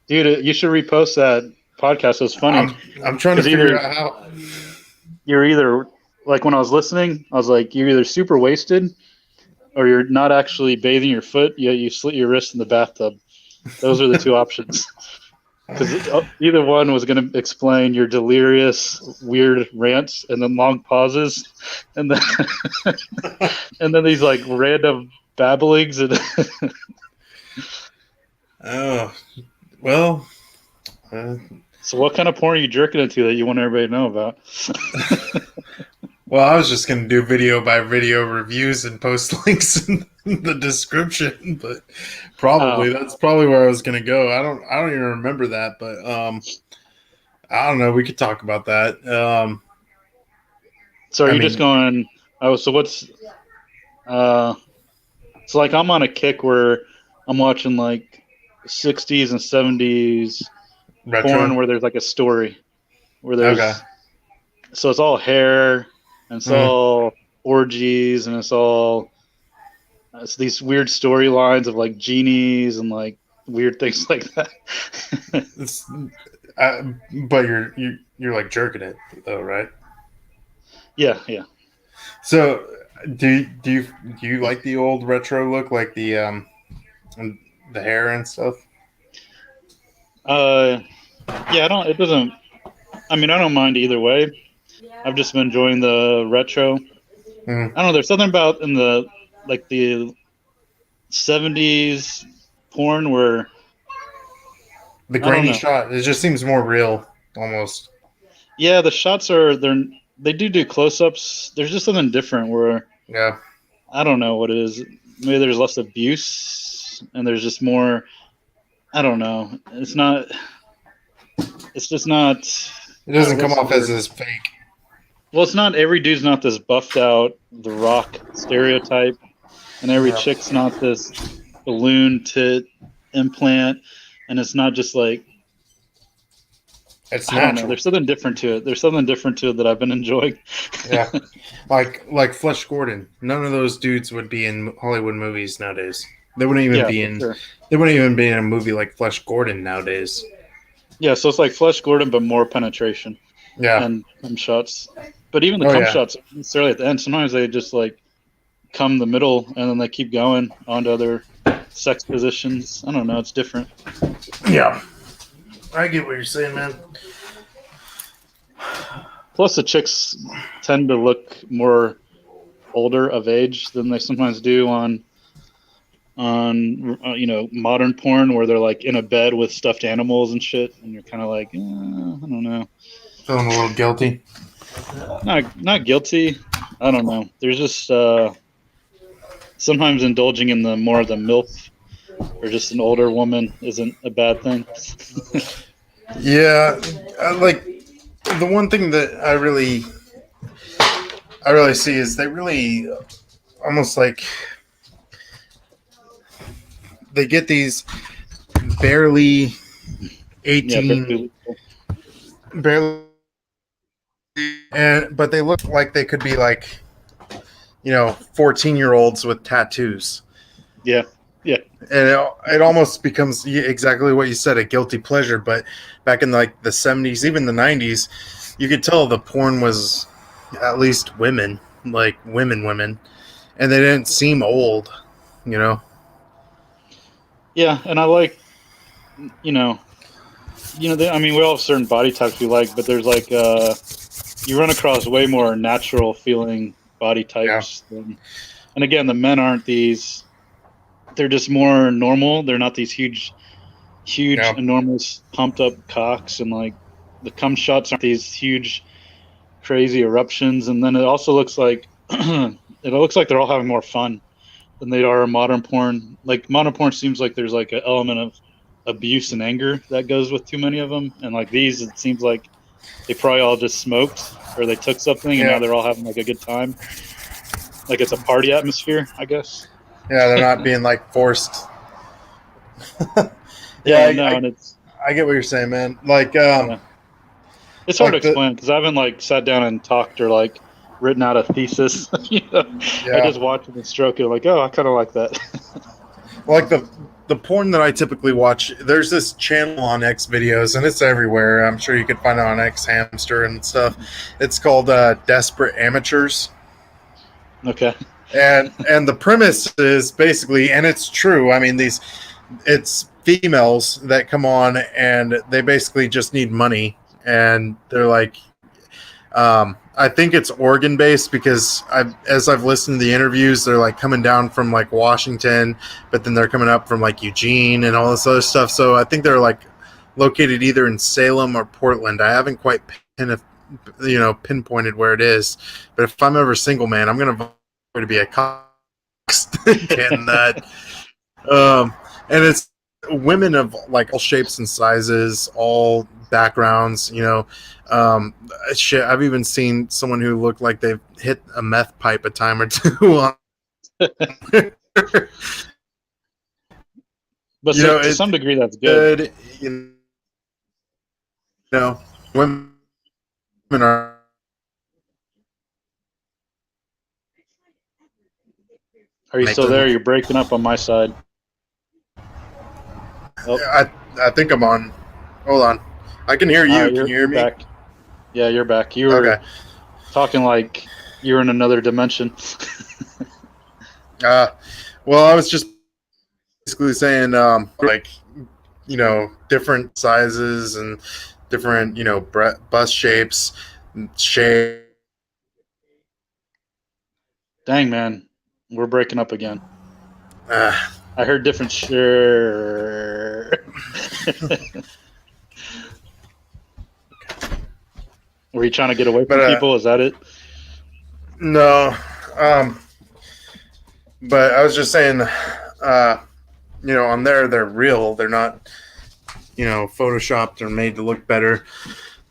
B: Dude, you should repost that podcast. It was funny.
A: I'm trying to figure out how.
B: You're either, like when I was listening, I was like, you're either super wasted or you're not actually bathing your foot, yet you slit your wrist in the bathtub. Those are the two options. Because either one was going to explain your delirious, weird rants and then long pauses, and then and then these like random babblings. And
A: oh, well.
B: So, what kind of porn are you jerking into that you want everybody to know about?
A: Well, I was just going to do video by video reviews and post links in the description, but that's probably where I was going to go. I don't even remember that, but I don't know. We could talk about that.
B: So are you just going? Oh, so what's? So like I'm on a kick where I'm watching like 60s and 70s
A: retro
B: porn where there's like a story, where there's so it's all hair and it's all orgies and it's these weird storylines of like genies and like weird things like that.
A: But you're like jerking it though, right?
B: Yeah.
A: So do you like the old retro look, like the hair and stuff?
B: Yeah, it doesn't. I mean, I don't mind either way. I've just been enjoying the retro. I don't know. There's something about in the 70s porn where
A: the grainy shot, it just seems more real almost.
B: Yeah, the shots they do close-ups. There's just something different where I don't know what it is. Maybe there's less abuse and there's just more. I don't know. It's just not.
A: It doesn't come off as fake.
B: Well, it's not. Every dude's not this buffed out The Rock stereotype, and every chick's not this balloon tit implant, and it's not just like.
A: It's
B: natural. I don't know. There's something different to it. There's something different to it that I've been enjoying.
A: Yeah, like Flesh Gordon. None of those dudes would be in Hollywood movies nowadays. They wouldn't even be in. Sure. They wouldn't even be in a movie like Flesh Gordon nowadays.
B: Yeah, so it's like Flesh Gordon, but more penetration.
A: Yeah,
B: and cum shots. But even the cum shots, necessarily at the end, sometimes they just like come the middle, and then they keep going on to other sex positions. I don't know. It's different.
A: Yeah, I get what you're saying, man.
B: Plus, the chicks tend to look more older of age than they sometimes do on modern porn, where they're like in a bed with stuffed animals and shit, and you're kind of like, I don't know,
A: feeling a little guilty.
B: Not guilty. I don't know. There's just sometimes indulging in the more of the MILF or just an older woman isn't a bad thing.
A: Yeah, like the one thing that I really see is they really almost like they get these barely 18, barely, but they look like they could be like 14-year-olds with tattoos.
B: Yeah.
A: And it almost becomes exactly what you said, a guilty pleasure. But back in like the 70s, even the 90s, you could tell the porn was at least women, like women, and they didn't seem old,
B: Yeah, and I like, we all have certain body types we like, but there's like you run across way more natural feeling body types.
A: Yeah.
B: And again, the men aren't these. They're just more normal. They're not these huge, enormous, pumped up cocks, and like the cum shots aren't these huge, crazy eruptions. And then it also looks like they're all having more fun than they are in modern porn. Like modern porn seems like there's like an element of abuse and anger that goes with too many of them. And like these, it seems like they probably all just smoked or they took something and now they're all having like a good time. Like it's a party atmosphere, I guess.
A: Yeah, they're not being like forced.
B: And
A: I get what you're saying, man. Like,
B: Yeah. It's hard
A: like
B: to explain because I haven't like sat down and talked or like written out a thesis. I
A: yeah,
B: just watch it and stroke it. Like, oh, I kind of like that.
A: like the porn that I typically watch. There's this channel on X videos, and it's everywhere. I'm sure you can find it on X Hamster and stuff. It's called Desperate Amateurs.
B: Okay.
A: And the premise is basically, and it's true. I mean, it's females that come on, and they basically just need money, and they're like, I think it's Oregon based because as I've listened to the interviews, they're like coming down from like Washington, but then they're coming up from like Eugene and all this other stuff. So I think they're like located either in Salem or Portland. I haven't quite pinpointed where it is, but if I'm ever single, man, I'm gonna vote to be a cock getting that. And it's women of like all shapes and sizes, all backgrounds. Shit. I've even seen someone who looked like they've hit a meth pipe a time or two.
B: But to some degree, that's good.
A: Women are.
B: Are you still there? You're breaking up on my side.
A: Oh. I think I'm on. Hold on. I can hear you. Can you hear me?
B: Back. Yeah, you're back. You were talking like you were in another dimension.
A: Well, I was just basically saying, different sizes and different, bust shapes, shape.
B: Dang, man. We're breaking up again. I heard different sure. Were you trying to get away from people? Is that it?
A: No. But I was just saying, on there, they're real. They're not, photoshopped or made to look better.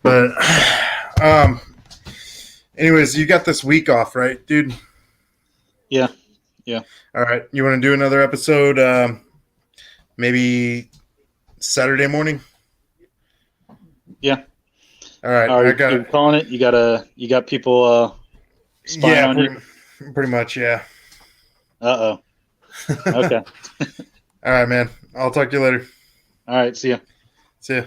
A: But, anyways, you got this week off, right, dude?
B: Yeah. Yeah.
A: All right. You want to do another episode? Maybe Saturday morning.
B: Yeah.
A: All right.
B: You're calling it. You got people spying on you.
A: Pretty much. Yeah.
B: Uh-oh. Okay.
A: All right, man. I'll talk to you later.
B: All right. See ya.
A: See ya.